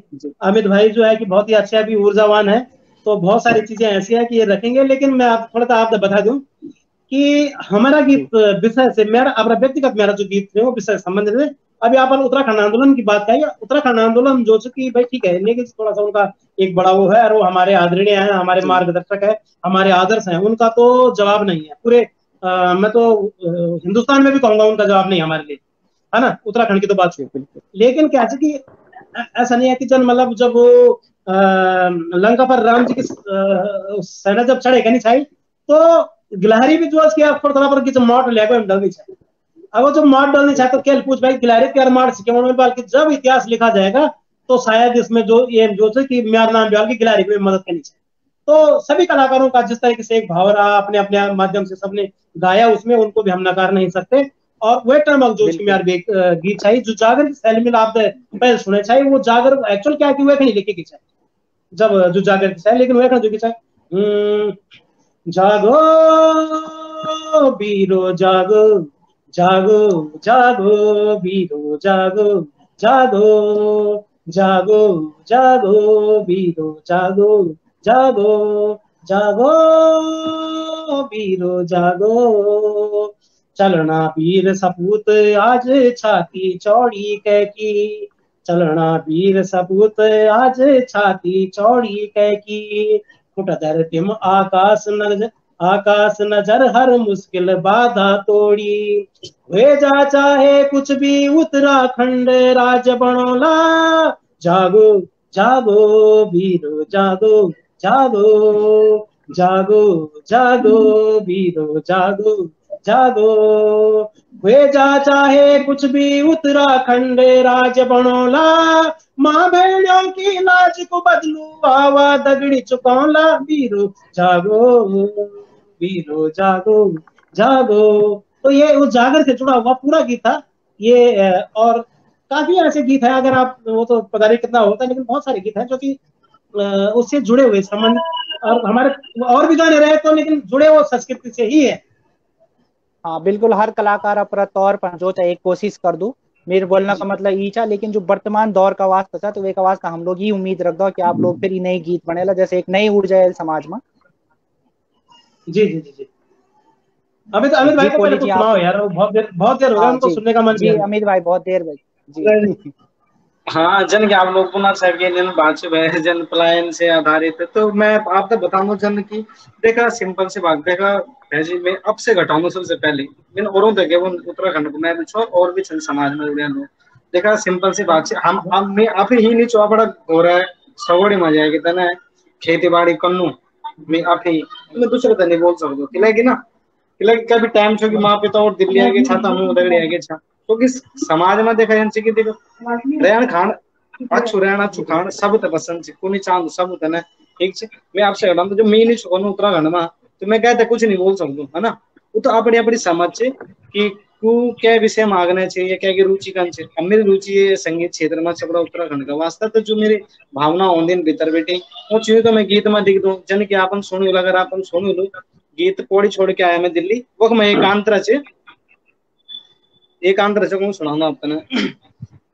अमित भाई जो है कि बहुत ही अच्छे अभी ऊर्जावान है, तो बहुत सारी चीजें ऐसी है कि ये रखेंगे। लेकिन मैं आप थोड़ा सा आपको बता दूं कि हमारा गीत विषय से मेरा अपना व्यक्तिगत मेरा जो गीत है वो विषय संबंधित है। अभी आप उत्तराखंड आंदोलन की बात करिए, उत्तराखंड आंदोलन जो कि भाई ठीक है लेकिन थोड़ा सा उनका एक बड़ा वो है और वो हमारे आदरणीय है, हमारे मार्गदर्शक है, हमारे आदर्श है, उनका तो जवाब नहीं है पूरे मैं तो हिंदुस्तान में भी कहूंगा उनका जवाब नहीं हमारे लिए, है ना। उत्तराखंड की तो बात है, लेकिन क्या है कि ऐसा नहीं है कि जब मतलब जब वो लंका पर राम जी की सेना जब चढ़ेगा नहीं चाहिए तो गिलहरी भी जो है थोड़ा पर कि मॉट ले डलनी चाहिए। अब वो जब मार डालनी चाहे तो क्या पूछ भाई गिलहरी क्या मार सीखे, जब इतिहास लिखा जाएगा तो शायद इसमें जो ये जो है कि म्यार नाम डाल के गिलहरी को मदद करनी चाहिए। तो सभी कलाकारों का जिस तरीके से एक भाव रहा अपने अपने माध्यम से सबने गाया उसमें उनको भी हम नकार नहीं सकते। और वे टर्म जो म्यार गीत चाहिए जो जागर शैली में आप पहले सुने चाहिए वो जागर एक्चुअल क्या कि वे नहीं लिखे की चाहिए जब जो जागर की चाहिए, लेकिन वे जो की चाहिए जागो बीरो जागो जागो जागो बीरो जागो जागो जागो जागो बीरो जागो जागो जागो बीरो जागो चलना वीर सपूत आज छाती चौड़ी कैकी, चलना वीर सपूत आज छाती चौड़ी कैकी, कुटधर तिम आकाश नजर हर मुश्किल बाधा तोड़ी, वे जा चाहे कुछ भी उत्तराखंड राज बनोला, जागो जागो वीरो जागो जागो जागो जागो वीरो जागो जागो, वे जा चाहे कुछ भी उत्तराखंड राज बनोला, माँ बहनों की लाज को बदलू आवा दगड़ी चुकौला, वीरो जागो वीरो जागो जागो। तो ये उस जागर से जुड़ा हुआ पूरा गीत था ये। और काफी ऐसे गीत है अगर आप वो तो पता नहीं कितना होता है, लेकिन बहुत सारे गीत हैं जो कि उससे जुड़े हुए संबंध और हमारे और भी गाने रहे तो लेकिन जुड़े वो संस्कृति से ही है। हाँ बिल्कुल, हर कलाकार अपना तौर पर जो चाहे एक कोशिश कर दो, मेरे बोलने का मतलब ये था। लेकिन जो वर्तमान दौर का वास्ता था तो एक आवाज का हम लोग ही उम्मीद रख दो कि आप लोग फिर नई गीत बनेला जैसे एक नई ऊर्जा है समाज में। जी जी जी जी अमित भाई को पहले कुछ सुनाओ यार, बहुत देर हो गया उनको सुनने का मन जी अमित भाई बहुत देर भाई जी। हाँ जन के आप लोग पुनः जन बातचीत है जन पलायन से आधारित है, तो मैं आपको बताऊं जन की देखा सिंपल सी बात देखा है जी। मैं अब से घटाऊंगा सबसे पहले मैंने औरों देखे वो उत्तराखंड को मैं भी छो और भी चल समाज में जुड़े लोग देखा सिंपल सी बात से हम मैं आप ही नहीं चुआ बड़ा हो रहा है सवड़ी मजा आएगी तना खेती बाड़ी कन्नू मैं आप ही मैं दूसरे तो नहीं बोल सकता खिलाएगी ना खिलाएगी कभी टाइम छो कि माँ पिता और दिल्ली आगे छाता हूँ उधर आगे छा क्योंकि समाज में देखा जाए कि देखो रहन खान अच्छू रहना अच्छू खान सब तो पसंद से कोई चांद सब तो ना ठीक है। मैं आपसे कहता हूँ जो मैं नहीं छुपा उत्तराखंड में तो मैं कहते कुछ नहीं बोल सकता है ना। वो तो अपनी अपनी समझ से कि तू क्या विषय मांगना चाहिए क्या की रुचि कौन से। अब मेरी रुचि है संगीत क्षेत्र में चपड़ा उत्तराखंड का वास्ता तो जो मेरी भावना होंगे भीतर बैठी वो चीज तो मैं गीत में दिख दूं जन की आपन सुन अगर आपन सुन लो गीत पौड़ी छोड़ के आया मैं दिल्ली वो मैं एकांतरा से कहूँ सुनाऊंगा अपना।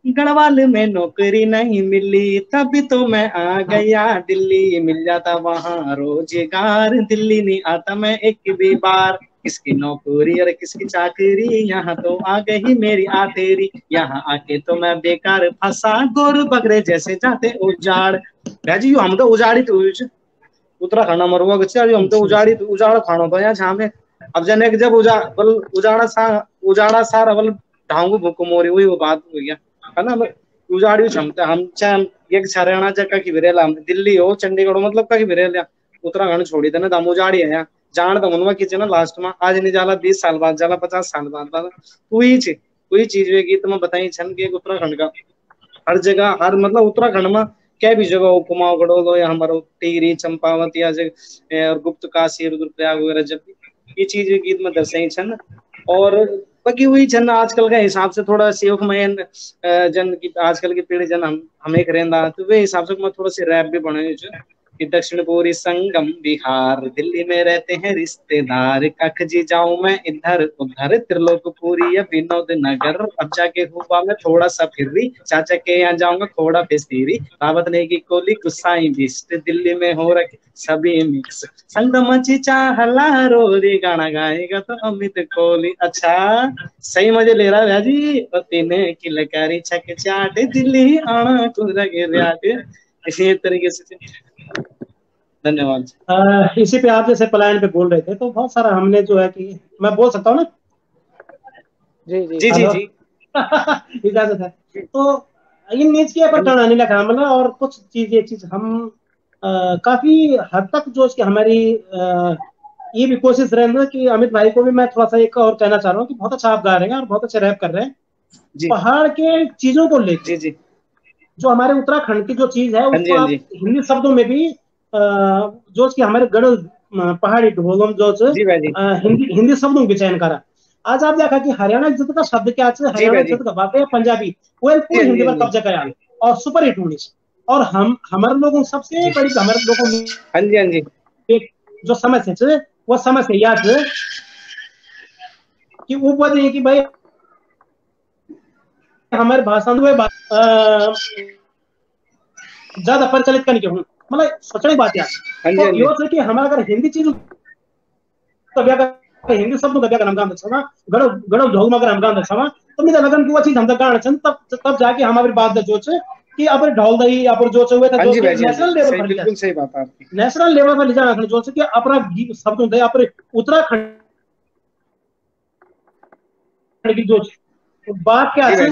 गढ़वाल में नौकरी नहीं मिली तभी तो मैं आ गया दिल्ली मिल जाता वहाँ रोजगार दिल्ली नहीं आता मैं एक भी बार किसकी नौकरी और किसकी चाकरी यहाँ तो आ गई मेरी आतेरी यहाँ आके तो मैं बेकार फंसा गोर बकरे जैसे जाते उजाड़ जी हम तो उजाड़ी तो उत्तराखंड मरुआ हम तो उजाड़ खाना था यहाँ जहाँ में अब जन एक जब उजाड़ा सार अवल ढांगू भूकु मोरी वही वो बात हो गया है ना। उजाड़ी क्षमता हम चाहे एक हरियाणा जगह की बिरेला हम दिल्ली हो चंडीगढ़ हो मतलब का की बिरेला उत्तराखंड छोड़ी देना दम उजाड़ी है यहाँ जान तो मनवा की ना लास्ट में आज नहीं जाला 20 साल बाद जाला 50 साल बाद वही चीज वे गीत में बताई छन के उत्तराखंड का हर जगह हर मतलब उत्तराखंड में क्या भी जगह हो कुमाऊं गढ़ोलो या हमारा टिहरी चंपावत या और गुप्त काशी रुद्रप्रयाग वगैरह जब ये चीज गीत में दर्शाई छन। और बाकी वही जन आजकल का हिसाब से थोड़ा सेवकमय जन की आजकल की पीढ़ी जन हम एक रहना तो वे हिसाब से मैं थोड़ा सी रैप भी बनाई कि दक्षिण पूरी संगम बिहार दिल्ली में रहते हैं रिश्तेदार कख जी जाऊं मैं इधर उधर त्रिलोकपुरी या विनोद नगर अब जाके हुआ मैं थोड़ा सा फिर रही चाचा के यहाँ जाऊंगा थोड़ा फिस्तीरी रावत ने की कोली गुस्साई बिस्ट दिल्ली में हो रखे सभी मिक्स संग मची चाहला रोरी गाना गाएगा तो अमित कोहली। अच्छा सही मजे ले रहा है जी और तीने की लकारी छक चाट दिल्ली आना कुछ इसी तरीके से। धन्यवाद। इसी पे आप जैसे पलायन पे बोल रहे थे तो बहुत सारा हमने जो है कि मैं बोल सकता हूँ ना। जी जी जी जी जी इजाजत है तो इन नीच के ऊपर टर्न आने लगा मतलब और कुछ ये चीज हम काफी हद तक जो इसकी हमारी ये भी कोशिश रहे कि अमित भाई को भी मैं थोड़ा सा एक और कहना चाह रहा हूँ कि बहुत अच्छा आप गा रहे हैं और बहुत अच्छे रैप कर रहे हैं पहाड़ के चीजों को लेकर जो हमारे उत्तराखंड की जो चीज है उसको आप हिंदी शब्दों में भी जो कि हमारे गढ़ पहाड़ी ढोलम जो हिंदी शब्दों के चयन करा। आज आप देखा कि हरियाणा इज्जत का शब्द क्या है हरियाणा इज्जत का बात है पंजाबी वो पूरी हिंदी पर कब्जा करा और सुपर हिट होनी और हम हमारे लोगों सबसे बड़ी हमारे लोगों में जो समस्या है वो समस्या याद है कि वो बात है कि भाई हमारे भाषा में ज्यादा प्रचलित करने के हूँ मतलब सोचने बात यार तो यो कि हमारा अगर हिंदी चीज हिंदी शब्द का नाम दर्शावा गड़ो ढोल मगर हम गान दर्शावा तो मुझे लगन कि वो चीज हम तक गाना छन तब जाके हमारी बात जो है कि अब ढोल दही अब जो हुए था जो नेशनल लेवल पर बिल्कुल सही बात है नेशनल लेवल पर ले जाना जो कि अपना शब्द दे अपने उत्तराखंड की जो बात क्या है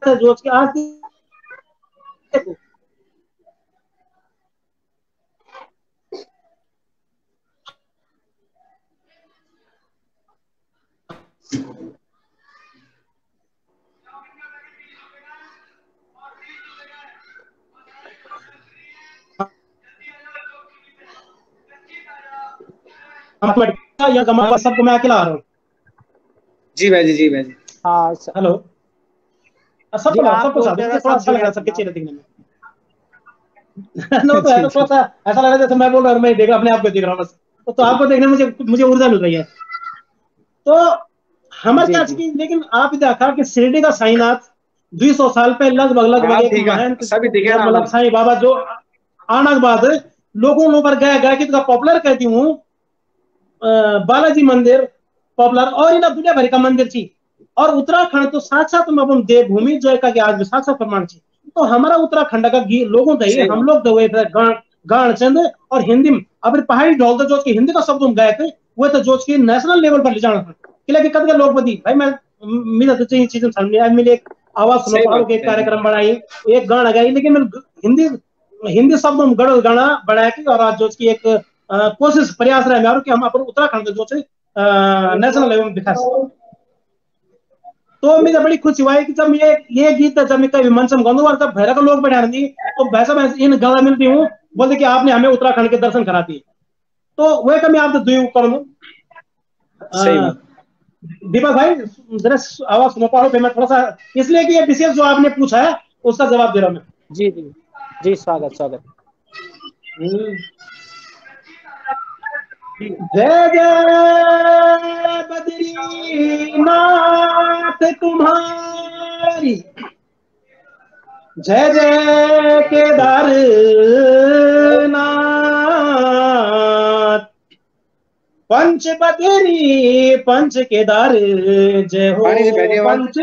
जो कि आज देखो या सबको मैं अकेला आ रहा हूँ। जी भाई जी भाई हाँ हेलो सबको थोड़ा अच्छा लग रहा है सबके चेहरे देखने में नो तो थोड़ा सा ऐसा लग रहा है जैसे मैं बोल रहा हूँ मैं देख अपने आप को देख रहा हूँ बस तो आपको देखने में मुझे ऊर्जा मिल रही है तो हमारे आज की लेकिन आप देखा कि शिरडी का साईनाथ 200 साल पहले लगभग साईं बाबा जो आने के बाद लोगों पर गया कि पॉपुलर कहती हूँ बालाजी मंदिर पॉपुलर और इन दुनिया भर का मंदिर थी और उत्तराखंड तो साक्षात में देवभूमि जो है कि आज साक्षात प्रमाण थी तो हमारा उत्तराखंड का लोगों का हम लोग दे गान चंद और हिंदी में अब पहाड़ी ढोल जो कि हिंदी का शब्द गाए थे वो तो जो कि नेशनल लेवल पर ले जाना था कि कद लोग बदी भाई मैं मेरा तो चाहिए चीजें सामने मिले एक आवाज सुनो पहाड़ों के कार्यक्रम बढ़ाई एक गाना गाई लेकिन मैं हिंदी शब्द गढ़ गाना बढ़ाया कि और आज जो कि एक कोशिश प्रयास रहे कि हम अपन उत्तराखंड जो नेशनल लेवल में दिखा तो मुझे बड़ी खुशी हुआ कि जब ये गीत जब मैं कभी मंच में गाऊंगा और जब भैरव लोग बैठा रही तो वैसा मैं इन गला मिलती हूँ बोलते कि आपने हमें उत्तराखंड के दर्शन करा दिए तो वह कभी आप दुई करूँ दीपक भाई जरा आवाज सुनो पाओ मैं थोड़ा सा इसलिए कि ये विशेष जो आपने पूछा है उसका जवाब दे रहा हूँ मैं जी जी जी स्वागत जय जय बद्रीनाथ तुम्हारी जय जय केदारनाथ पंच बद्री पंच केदार जय हो पंच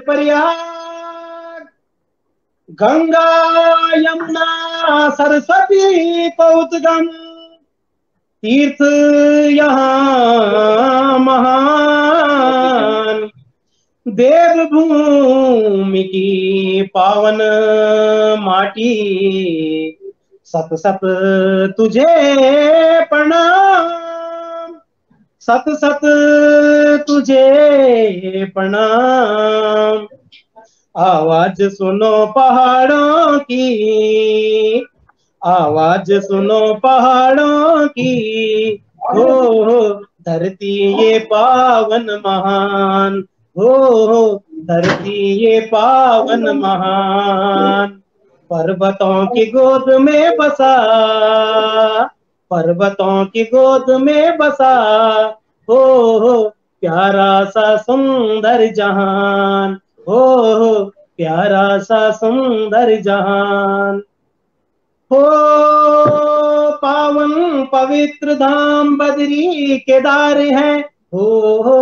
प्रयाग गंगा यमुना सरस्वती कौतगम तीर्थ यहाँ महान, देवभूमि की पावन माटी, सत सत तुझे प्रणाम, सत सत तुझे प्रणाम। आवाज सुनो पहाड़ों की, आवाज सुनो पहाड़ों की, हो धरती ये पावन महान, हो धरती ये पावन महान। पर्वतों की गोद में बसा, पर्वतों की गोद में बसा, हो प्यारा सा सुंदर जहान, हो प्यारा सा सुंदर जहान। हो पावन पवित्र धाम बद्री केदार है, हो हो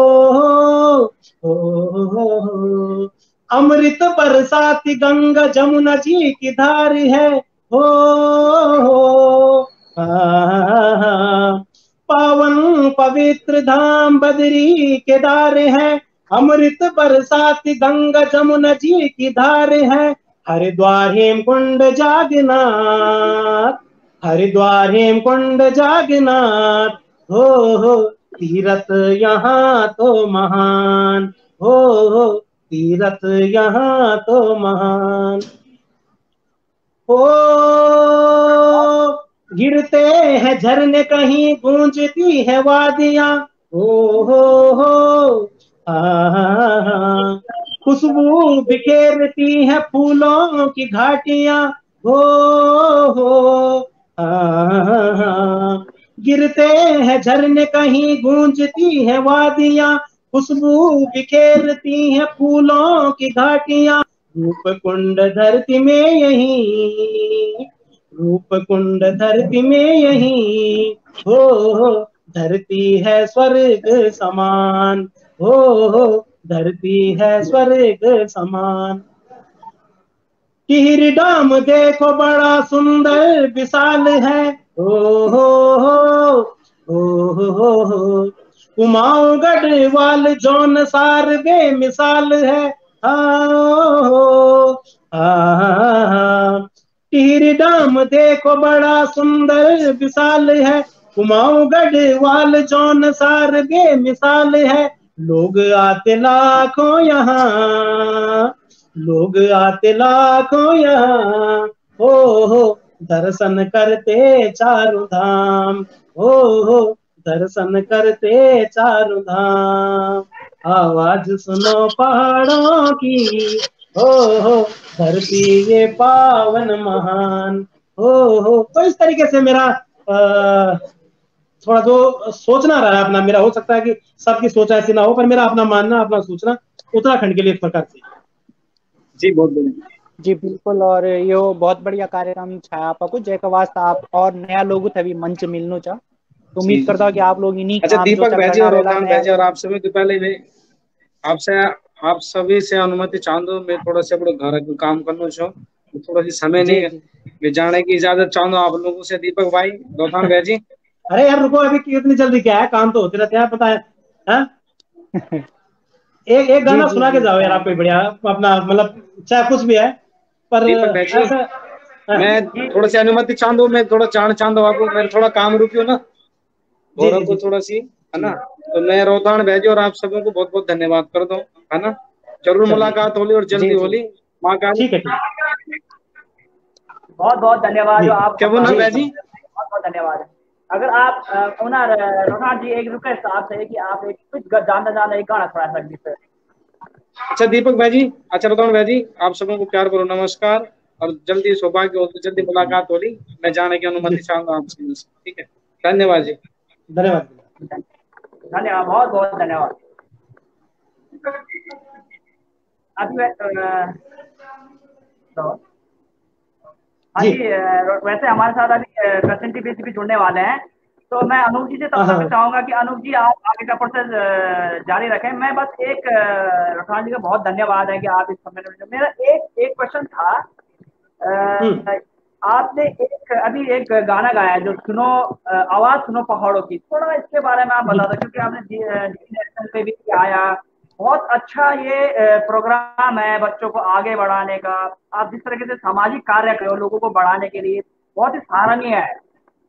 अमृत बरसाती गंगा जमुना जी की धार है, हो पावन पवित्र धाम बद्री केदार है, अमृत बरसाती गंगा जमुना जी की धार है। हरिद्वार हेमकुंड जागनाथ, हरिद्वार हेमकुंड जागनाथ, हो तीरथ यहाँ तो महान, हो तीरथ यहाँ तो महान। हो गिरते हैं झरने कहीं गूंजती है वादियां, हो खुशबू बिखेरती है फूलों की घाटियां, हो गिरते हैं झरने कहीं गूंजती है वादियां, खुशबू बिखेरती है फूलों की घाटियां। रूप कुंड धरती में यही, रूप कुंड धरती में यही, हो धरती है स्वर्ग समान, हो धरती है स्वर्ग समान। टिहरी डैम देखो बड़ा सुंदर विशाल है, हो कुमाऊं गढ़वाल जौनसार बेमिसाल है, टिहरी डैम देखो बड़ा सुंदर विशाल है, कुमाऊं गढ़वाल जौनसार बेमिसाल है। लोग आते लाखों यहाँ, लोग आते लाखों यहाँ, हो दर्शन करते चारों धाम, हो दर्शन करते चारों धाम। आवाज सुनो पहाड़ों की, हो धरती ये पावन महान, हो तो इस तरीके से मेरा थोड़ा जो सोचना रहा है अपना, मेरा हो सकता है कि सबकी सोच ऐसी ना हो, पर मेरा अपना मानना, अपना सोचना उत्तराखंड के लिए इस प्रकार से। जी बहुत बढ़िया जी बिल्कुल। और यो बहुत बढ़िया कार्यक्रम छाया आपा को जय का वास्ता आप और नया लोग तभी मंच मिलनो चाह, तो उम्मीद करता हूँ कि आप लोग इन्हीं अच्छा काम दीपक जो भाई और रोहतान नया भाई और आप सभी के पहले मैं आपसे आप सभी से अनुमति चाहूँ, मैं थोड़ा सा अपने घर का काम करना चाहूँ, थोड़ा सी समय जी नहीं जी मैं जाने की इजाजत चाहूँ आप लोगों से। दीपक भाई रोहतान भाई जी अरे यार रुको, अभी कितनी जल्दी क्या है, काम तो होते रहते हैं, पता है, हाँ? एक एक जी गाना जी सुना के जी जाओ यार, आप कोई बढ़िया अपना, मतलब चाहे कुछ भी है, पर दीपक भाई जी ऐसा, हाँ? मैं थोड़ा सी अनुमति चाहूँ, मैं थोड़ा जान चाहूँ आपको, मैं थोड़ा काम रुकियो ना जी और जी को जी थोड़ा सी है जी ना, तो मैं रोहतान भाई और आप सबों को बहुत बहुत धन्यवाद कर दूं, है ना। जरूर चलिए, मुलाकात होली और जी जल्दी जी होली माँ काली। ठीक है, ठीक बहुत बहुत धन्यवाद जी जो आप क्या बोला जी भाई जी जी? बहुत बहुत धन्यवाद। अगर आप रोनाल्ड जी एक रिक्वेस्ट आपसे है कि आप एक कुछ जानना जाना एक गाना सुना सकते थे। अच्छा दीपक भाई जी, अच्छा रोहतान भाई जी, आप सबों को प्यार करो नमस्कार और जल्दी सौभाग्य हो तो जल्दी मुलाकात होली, मैं जाने की जी, अनुमति चाहूंगा आपसे, ठीक है। धन्यवाद जी। धन्यवाद। धन्यवाद, बहुत बहुत धन्यवाद। अभी हाँ जी, जी, वैसे हमारे साथ अभी कृष्ण टीपीसी भी जुड़ने वाले हैं, तो मैं अनूप जी से हाँ तब तक हाँ चाहूंगा कि अनूप जी आप आगे का प्रोसेस जारी रखें। मैं बस एक रखवान जी का बहुत धन्यवाद है कि आप इस सम्मेलन में, मेरा एक क्वेश्चन था। हम्म आपने अभी एक गाना गाया जो सुनो, आवाज सुनो पहाड़ों की, थोड़ा इसके बारे में आप बता दो, क्योंकि आपने नेशनल पे भी आया, बहुत अच्छा ये प्रोग्राम है बच्चों को आगे बढ़ाने का। आप जिस तरीके से सामाजिक कार्य करो लोगों को बढ़ाने के लिए, बहुत ही सराहनीय है।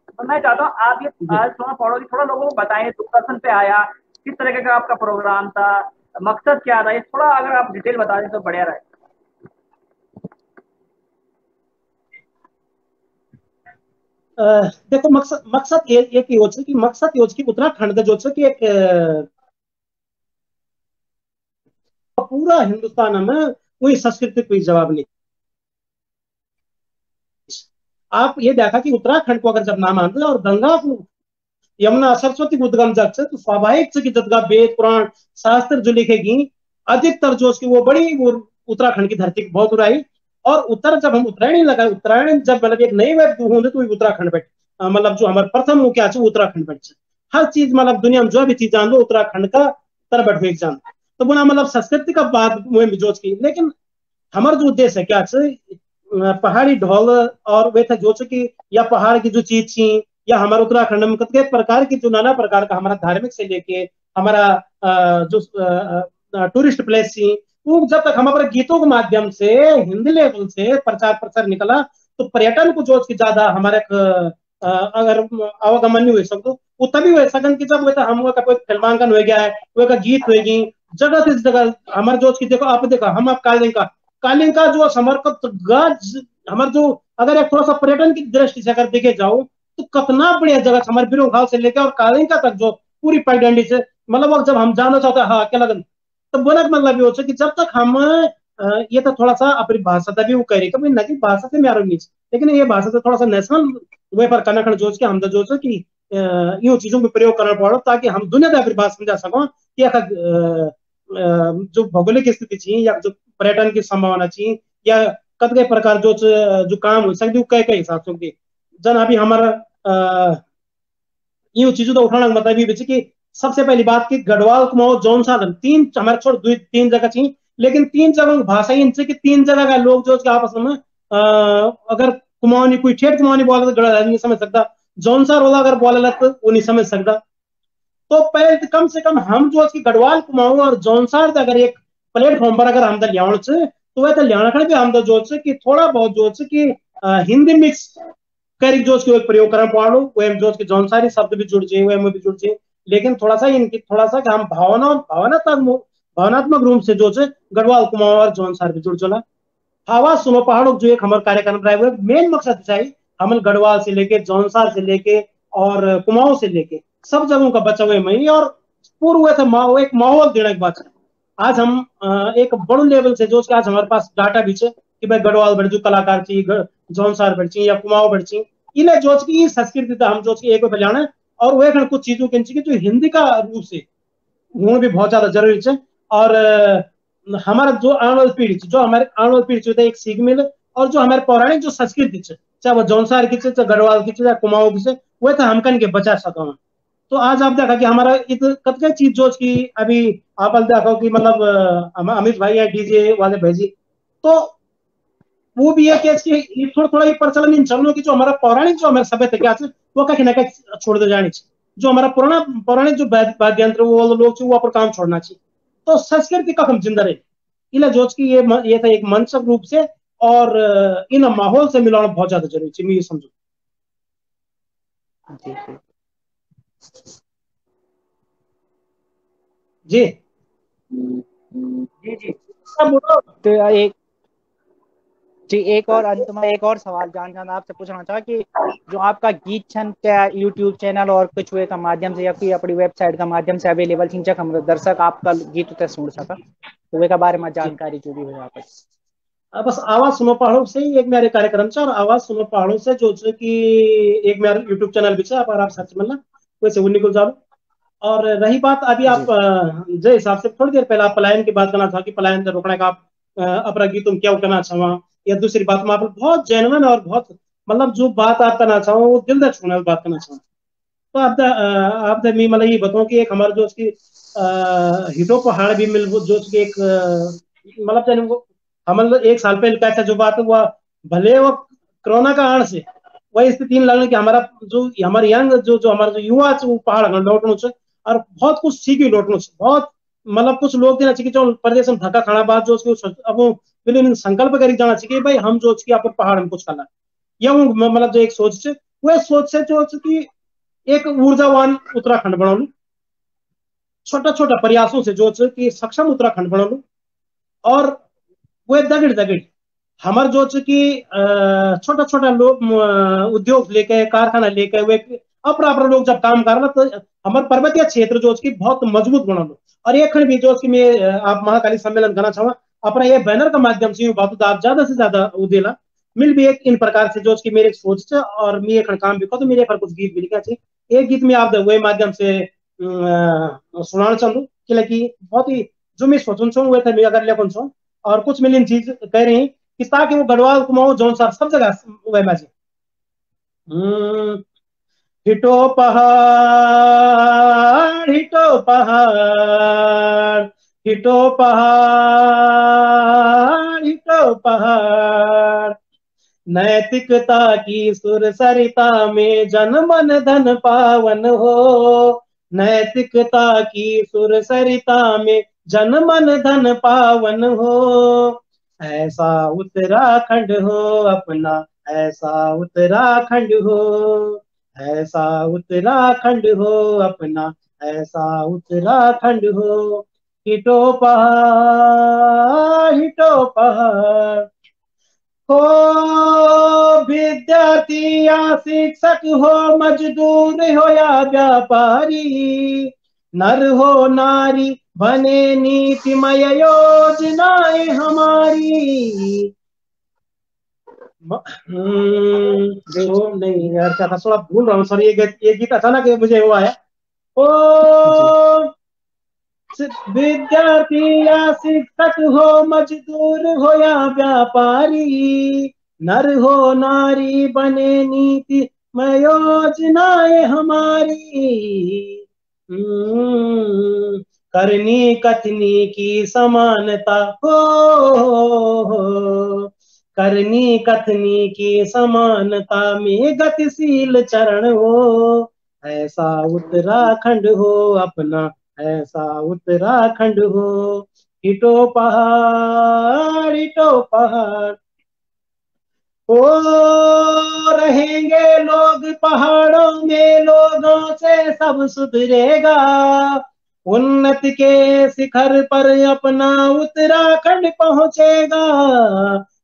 तो मैं चाहता हूँ आप ये आज सुनो पहाड़ों की थोड़ा लोगों को बताएं, दूरदर्शन पे आया, किस तरीके का आपका प्रोग्राम था, मकसद क्या था, ये थोड़ा अगर आप डिटेल बता दें तो बढ़िया रहे। देखो मकसद मकसद एक ही हो कि मकसद ये कि उत्तराखंड का जो कि एक पूरा हिंदुस्तान में कोई संस्कृति कोई जवाब नहीं। आप ये देखा कि उत्तराखंड को अगर जब नाम आते और गंगा को यमुना सरस्वती को उद्गम जग से, तो स्वाभाविक से कि जदगा वेद पुराण शास्त्र जो लिखेगी अधिकतर जो उसकी वो बड़ी वो उत्तराखंड की धरती की बहुत उड़ाई। और उत्तर जब हम उत्तरायणी लगाए, उत्तरायण जब मतलब एक नई वेब होंगे तो उत्तराखंड बैठ मतलब जो हमारे प्रथम वो क्या उत्तराखंड बैठ हर चीज मतलब दुनिया में जो भी चीज जान लो उत्तराखंड का तर बैठ हुए जान। तो बोला मतलब संस्कृति का बात मुहिम जोच की, लेकिन हमारा जो उद्देश्य है क्या पहाड़ी ढोल और वे था जो कि या पहाड़ की जो चीज थी या हमारे उत्तराखंड में कई प्रकार की जो नाना प्रकार का हमारा धार्मिक से लेके हमारा जो टूरिस्ट प्लेस थी, वो जब तक हम अपने गीतों के माध्यम से हिंदी लेवल से प्रचार प्रसार निकला, तो पर्यटन को जो ज्यादा हमारे अगर आवागमन नहीं हुए सकते वो तभी हुए सकन की जब हम कोई फिल्मांकन हो गया है, वो गीत होगी जगह से जगह हमारे जो देखो आप देखो हम आप कालिंग का जो समर्पित गज हमारे जो अगर एक थोड़ा सा पर्यटन की दृष्टि से अगर देखे जाओ तो कितना बढ़िया जगह हमारे बिरो घाव से लेकर और कालिंग तक जो पूरी पाइडेंडी से मतलब जब हम जाना चाहते हैं हाँ क्या लगन तो बोला मतलब ये हो कि जब तक हम ये तो थोड़ा सा अपनी भाषा तभी वो कह रही कभी न कि भाषा से म्यारो नीच, लेकिन ये भाषा से थोड़ा सा नेशनल वे पर कनेक्ट जो हम जो कि यूं चीजों को प्रयोग करना पड़ो ताकि हम दुनिया में अपनी बात समझा सको कि जो भौगोलिक स्थिति चाहिए या जो पर्यटन की संभावना चाहिए या कत के प्रकार जो काम हो सकती कई हिसाब से जन अभी हमारा यूं चीजों तो उठाना मतलब ये कि सबसे पहली बात की गढ़वाल कुमाऊं जौन साधन तीन हमारे छोड़ तीन जगह चाहिए, लेकिन तीन जगह भाषा इनसे कि तीन जगह का लोग जो आपस में अगर कुमाऊनी कोई ठेठ कुमाऊनी बोला तो गढ़ नहीं समझ सकता, जौनसार वाला अगर बोला तो वो नहीं समझ सकता। तो पहले तो कम से कम हम जो गढ़वाल कुमाऊं और जौनसार अगर एक प्लेटफॉर्म पर अगर हम लिया तो वह लिया भी हम जो कि थोड़ा बहुत जो कि हिंदी मिक्स कर जो एक प्रयोग करना पाड़ो वह जो जौनसारी शब्द भी जुड़ जाए वह भी जुड़ जाए, लेकिन थोड़ा सा इनकी थोड़ा सा हम भावनात्मक रूप से जो गढ़वाल कुमाऊं और जौनसार भी जुड़ चला। आवाज सुनो पहाड़ों जो एक हमारा कार्यक्रम रहा है मेन मकसद चाहिए हम गढ़वाल से लेके जौनसार से लेके और कुमाऊं से लेके सब जगहों का बचा हुए मई और पूर्व एक माहौल देने की बात है। आज हम एक बड़े लेवल से जो आज हमारे पास डाटा भी है कि भाई गढ़वाल बढ़ कलाकार चाहिए जौनसार बढ़ या कुमाऊं बढ़ इन्हें जो संस्कृति हम जो एक बजाना और वह कुछ चीजों के जो हिंदी का रूप से वो भी बहुत ज्यादा जरूरी है। और हमारा जो आने वाली पीढ़ी जो हमारे आने वाली पीढ़ी एक सीख मिले और जो हमारे पौराणिक जो संस्कृति है चाहे वो जौनसार की चाहे गढ़वाल की चाहे कुमाऊं की वह तो हम कन के बचा सका। तो आज आप देखा कि हमारा कतका चीज जो की अभी आप देखो कि मतलब अमित भाई है डीजे वाले भेजी तो वो भी है कि थोड़ा थोड़ा ये प्रचलन इन चरणों की जो हमारा पौराणिक जो हमारे सभ्यता क्या वो कहीं ना कहीं छोड़ दे जानी चाहिए, जो हमारा पुराना पौराणिक जो वाद्य यंत्र वो लोग वो पर काम छोड़ना चाहिए तो संस्कृति का हम जिंदा रहे इला जोच की ये था एक मनसक रूप से और इन माहौल से मिलाना बहुत ज्यादा जरूरी है मैं ये समझू। जी जी जी तो एक और अंत में एक और सवाल जान आपसे पूछना चाहा कि जो आपका गीत छन क्या यूट्यूब चैनल और कुछ वे का माध्यम से या फिर अपनी वेबसाइट का माध्यम से अवेलेबल थी हम दर्शक आपका गीत उतर सुन सका तो वे का बारे में जानकारी जो भी हो यहाँ पर। बस आवाज सुनो पहाड़ों से ही एक मेरे कार्यक्रम और आवाज सुनो पहाड़ों से जो कि एक मेरा यूट्यूब चैनल भी है आप सर्च मिलना वैसे वो निकल जाओ। और रही बात अभी आप जो हिसाब से थोड़ी देर पहले आप पलायन की बात करना था कि पलायन से रोकने का आप अपना गीत क्या करना चाहो या दूसरी बात में आप बहुत जेन्युइन और बहुत मतलब जो बात आप करना चाहो वो दिल तक छूने बात करना चाहो तो आप मैं मतलब ये बताऊं कि एक हमारे जो उसकी हिटो पहाड़ भी मिल जो उसकी एक मतलब हम एक साल पहले क्या था जो बात हुआ भले वो कोरोना का आड़ से वही स्थिति लगने कि हमारा जो हमारे यंग जो हमारा जो युवा वो पहाड़ लौटनु और बहुत कुछ सीखी लौटनु बहुत मतलब कुछ लोग देना चाहिए जो प्रदेश में धक्का खाना बाद जो उसको अब वो संकल्प करी जाना चाहिए भाई हम जो अपन पहाड़ में कुछ करना यह मतलब जो एक सोच है वह सोच से जो कि एक ऊर्जावान उत्तराखंड बनाऊ छोटा छोटा प्रयासों से जो कि सक्षम उत्तराखंड बनाऊ और वो दगड़ दगड़ हमारे जो कि छोटा छोटा लोग उद्योग लेके कारखाना लेके वे अपना अपना लोग जब काम कर रहे तो हमारे पर्वतीय क्षेत्र जो कि बहुत मजबूत बना लो और एक खंड भी जो कि मैं आप महाकाली सम्मेलन करना चाहूंगा अपना ये बैनर का माध्यम से बात आप ज्यादा से ज्यादा उदेला मिल भी एक इन प्रकार से जो कि मेरे सोच और मैं एक काम भी कर तो मेरे पर कुछ गीत भी लिखा चाहिए एक गीत में आप वही माध्यम से सुनाना चाहूँ कि बहुत ही जो मैं सोचूं छू वे मैं अगर लेखन छू और कुछ मिलियन चीज कह रही कि ताकि वो गढ़वाल कुमाऊं जौन साहब सब जगह वह बाजी हिटो पहाड़ हिटो पहाड़ हिटो पहाड़ हिटो पहाड़ नैतिकता की सुर सरिता में जन मन धन पावन हो नैतिकता की सुर सरिता में जन मन धन पावन हो ऐसा उत्तराखंड हो अपना ऐसा उत्तराखंड हो ऐसा उत्तराखंड हो अपना ऐसा उत्तराखंड हो हिटो पहाड़ हिटो पहाड़ हो विद्यार्थी या शिक्षक हो मजदूर हो या व्यापारी नर हो नारी बने नीतिमय योजनाएं हमारी नहीं यार क्या था थोड़ा भूल रहा हूँ सर ये गीत अचानक मुझे वो आया ओ विद्यार्थी या शिक्षक हो मजदूर हो या व्यापारी नर हो नारी बने नीति में योजनाएं हमारी करनी कथनी की समानता हो करनी कथनी की समानता में गतिशील चरण हो ऐसा उत्तराखंड हो अपना ऐसा उत्तराखंड हो हिटो पहाड़ ओ रहेंगे लोग पहाड़ों में लोगों से सब सुधरेगा उन्नति के शिखर पर अपना उत्तराखंड पहुंचेगा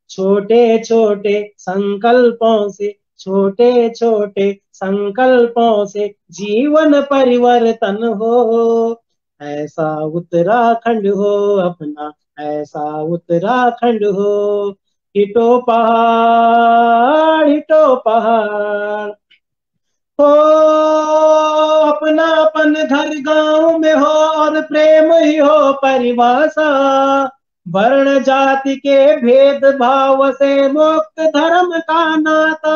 छोटे छोटे संकल्पों से जीवन परिवर्तन हो ऐसा उत्तराखंड हो अपना ऐसा उत्तराखंड हो हिटो पहाड़ हो अपनापन घर गांव में हो और प्रेम ही हो परिभाषा वर्ण जाति के भेदभाव से मुक्त धर्म का नाता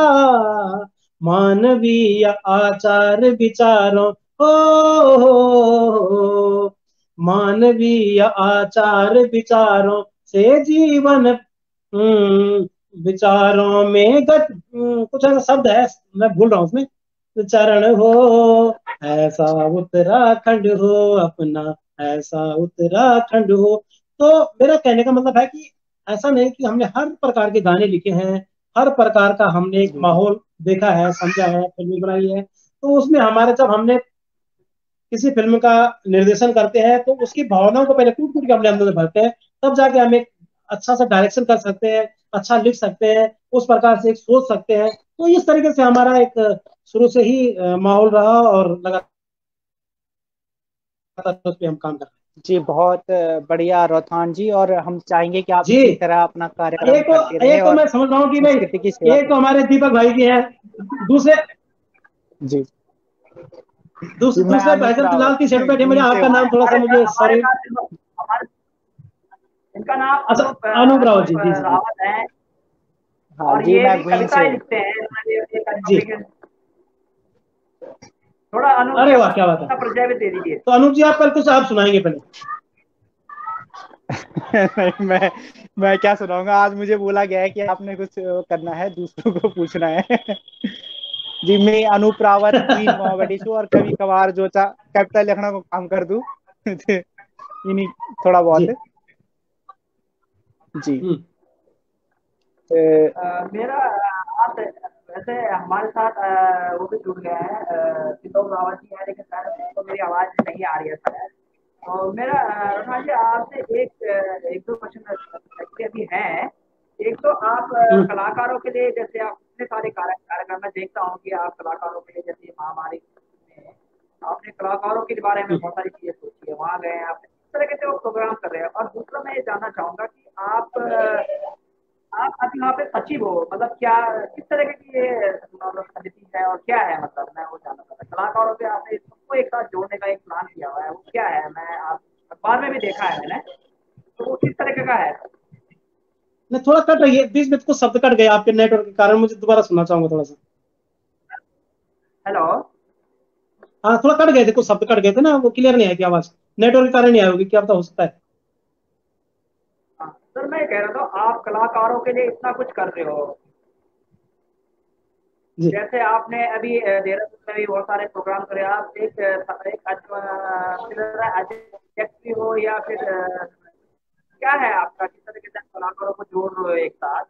मानवीय आचार विचारों मानवीय आचार विचारों से जीवन विचारों में कुछ ऐसा शब्द है मैं भूल रहा हूँ उसमें चरण हो ऐसा उत्तराखंड हो अपना ऐसा उत्तराखंड हो तो मेरा कहने का मतलब है कि ऐसा नहीं कि हमने हर प्रकार के गाने लिखे हैं हर प्रकार का हमने एक माहौल देखा है समझा है फिल्में बनाई है तो उसमें हमारे जब हमने किसी फिल्म का निर्देशन करते हैं तो उसकी भावनाओं को पहले कूट के अपने अंदर भरते हैं तब जाके हम एक अच्छा सा डायरेक्शन कर सकते हैं अच्छा लिख सकते हैं उस प्रकार से एक सोच सकते हैं तो इस तरीके से हमारा एक शुरू से ही माहौल रहा और लगातार उस पे हम काम कर रहे हैं जी बहुत बढ़िया रोथान जी और हम चाहेंगे कि आप जी इसी तरह अपना कार्यक्रम करते रहें एक तो मैं समझ रहा हूँ कि भाई एक तो हमारे दीपक भाई जी हैं दूसरे जी दूसरे फैसल फिलहाल की सेट पे मुझे आपका नाम थोड़ा सा मुझे सॉरी इनका नाम अनूप राव जी जी रावत है और जी मैं कविताएं लिखते हैं जी थोड़ा अनूप अरे वाह क्या बात है परिचय भी दे दीजिए तो अनूप जी आप कल कुछ आप सुनाएंगे पहले नहीं, मैं क्या सुनाऊंगा। आज मुझे बोला गया है कि आपने कुछ करना है, दूसरों को पूछना है। जी, मैं अनूप रावत क्वीन मोहाबडी छू, और कभी कभार जो चा कैपिटल लिखना को काम कर दूं। इन्हीं थोड़ा बहुत जी। है। जी। हम्म। मेरा आप वैसे हमारे साथ वो भी जुड़ गया है, सिद्धू रावत जी है, लेकिन शायद तो मेरी आवाज नहीं आ रही है शायद। तो मेरा रघुनाथ जी आपसे एक दो क्वेश्चन अभी है। एक तो आप हम्म। कलाकारों के लिए, जैसे आप इतने सारे कार्यक्रम में देखता हूँ कि आप कलाकारों के लिए, जैसे महामारी में आपने कलाकारों के बारे में हम्म। बहुत सारी चीजें सोची है, वहाँ गए हैं आप, इस तरह के जो प्रोग्राम कर रहे हैं। और दूसरा मैं ये जानना चाहूंगा कि आप अभी वहाँ पे सचिव हो, मतलब क्या किस तरह की ये मतलब समिति है और क्या है, मतलब मैं वो जानना चाहता कलाकारों पे आपने सबको एक साथ जोड़ने का एक प्लान किया हुआ है, वो क्या है? मैं आप अखबार में भी देखा है मैंने, तो वो किस तरह का है? नहीं, थोड़ा कट रही है, बीच में कुछ शब्द कट गए आपके नेटवर्क के कारण, मुझे दोबारा सुनना चाहूंगा थोड़ा सा। हेलो। हाँ, थोड़ा कट गए थे, कुछ शब्द कट गए थे ना, वो क्लियर नहीं आई थी आवाज। नेटवर्क के कारण नहीं आई होगी, क्या पता, हो सकता है। हाँ सर, मैं कह रहा था आप कलाकारों के लिए इतना कुछ कर रहे हो, जी। जैसे आपने अभी देहरादून में भी बहुत सारे प्रोग्राम करे। आप एक अध्यक्ष भी हो या फिर क्या है आपका, किस तरीके से कलाकारों को जोड़ रहे हो एक साथ?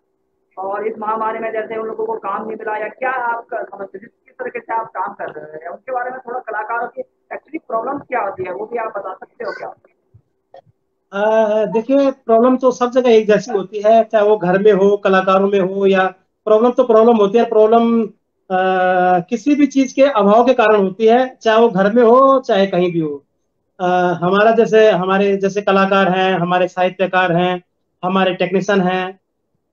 और इस महामारी में जैसे उन लोगों को काम नहीं मिला, या क्या आपका समझते किस तरीके से आप काम कर रहे हैं, उनके बारे में थोड़ा, कलाकारों की एक्चुअली प्रॉब्लम क्या होती है वो भी आप बता सकते हो क्या? देखिए, प्रॉब्लम तो सब जगह एक जैसी होती है, चाहे वो घर में हो, कलाकारों में हो, या प्रॉब्लम तो प्रॉब्लम होती है। प्रॉब्लम किसी भी चीज के अभाव के कारण होती है, चाहे वो घर में हो चाहे कहीं भी हो। अ, हमारे जैसे कलाकार हैं, हमारे साहित्यकार हैं, हमारे टेक्नीशियन हैं,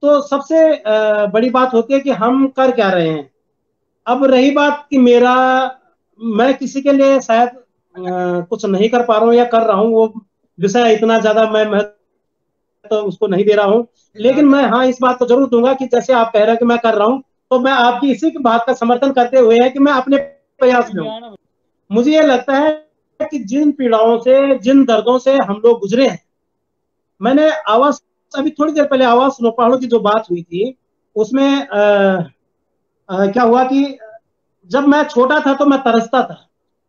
तो सबसे बड़ी बात होती है कि हम कर क्या रहे हैं। अब रही बात कि मैं किसी के लिए शायद कुछ नहीं कर पा रहा हूँ या कर रहा हूँ, वो विषय इतना ज्यादा मैं तो उसको नहीं दे रहा हूँ। लेकिन मैं हाँ इस बात को जरूर दूंगा कि जैसे आप कह रहे हैं कि मैं कर रहा हूँ, तो मैं आपकी इसी की बात का समर्थन करते हुए है कि मैं अपने प्रयास में हूँ। मुझे ये लगता है कि जिन पीड़ाओं से, जिन दर्दों से हम लोग गुजरे हैं, मैंने आवाज, अभी थोड़ी देर पहले आवाज सुनो पहाड़ों की जो बात हुई थी, उसमें क्या हुआ कि जब मैं छोटा था तो मैं तरसता था।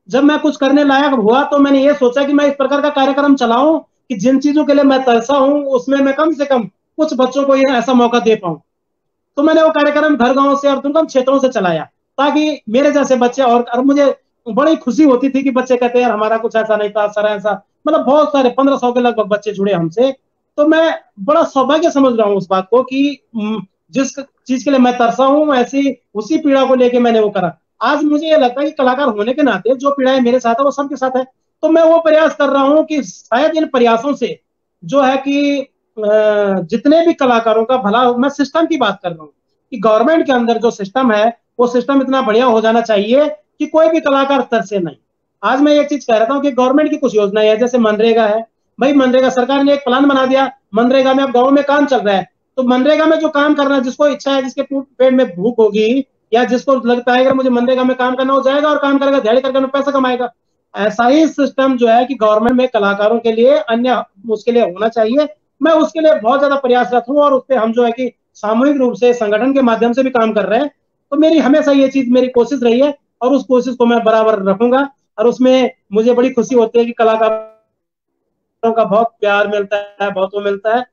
जब मैं कुछ करने लायक हुआ तो मैंने ये सोचा कि मैं इस प्रकार का कार्यक्रम चलाऊं कि जिन चीजों के लिए मैं तरसा हूं, उसमें मैं कम से कम कुछ बच्चों को ये ऐसा मौका दे पाऊं। तो मैंने वो कार्यक्रम घर गांव से और दुर्गम क्षेत्रों से चलाया, ताकि मेरे जैसे बच्चे, और मुझे बड़ी खुशी होती थी कि बच्चे कहते हैं यार हमारा कुछ ऐसा नहीं था सर, ऐसा, मतलब बहुत सारे 1500 के लगभग बच्चे जुड़े हमसे। तो मैं बड़ा सौभाग्य समझ रहा हूँ उस बात को कि जिस चीज के लिए मैं तरसा हूँ, ऐसी उसी पीड़ा को लेके मैंने वो करा। आज मुझे ये लगता है कि कलाकार होने के नाते जो पीड़ाएं मेरे साथ है वो सबके साथ है। तो मैं वो प्रयास कर रहा हूँ कि शायद इन प्रयासों से जो है कि जितने भी कलाकारों का भला हो। मैं सिस्टम की बात कर रहा हूँ कि गवर्नमेंट के अंदर जो सिस्टम है, वो सिस्टम इतना बढ़िया हो जाना चाहिए कि कोई भी कलाकार तरसे नहीं। आज मैं एक चीज कह रहा हूँ कि गवर्नमेंट की कुछ योजनाएं है, जैसे मनरेगा है। भाई मनरेगा सरकार ने एक प्लान बना दिया, मनरेगा में अब गाँव में काम चल रहा है, तो मनरेगा में जो काम करना, जिसको इच्छा है, जिसके पेट में भूख होगी, या जिसको लगता है अगर मुझे मनरेगा में काम करना, हो जाएगा और काम करेगा, दिहाड़ी करके पैसा कमाएगा। ऐसा ही सिस्टम जो है कि गवर्नमेंट में कलाकारों के लिए अन्य उसके लिए होना चाहिए। मैं उसके लिए बहुत ज्यादा प्रयासरत हूँ, और उस पर हम जो है कि सामूहिक रूप से संगठन के माध्यम से भी काम कर रहे हैं। तो मेरी हमेशा ये चीज, मेरी कोशिश रही है, और उस कोशिश को मैं बराबर रखूंगा। और उसमें मुझे बड़ी खुशी होती है कि कलाकारों का बहुत प्यार मिलता है, बहुत वो मिलता है,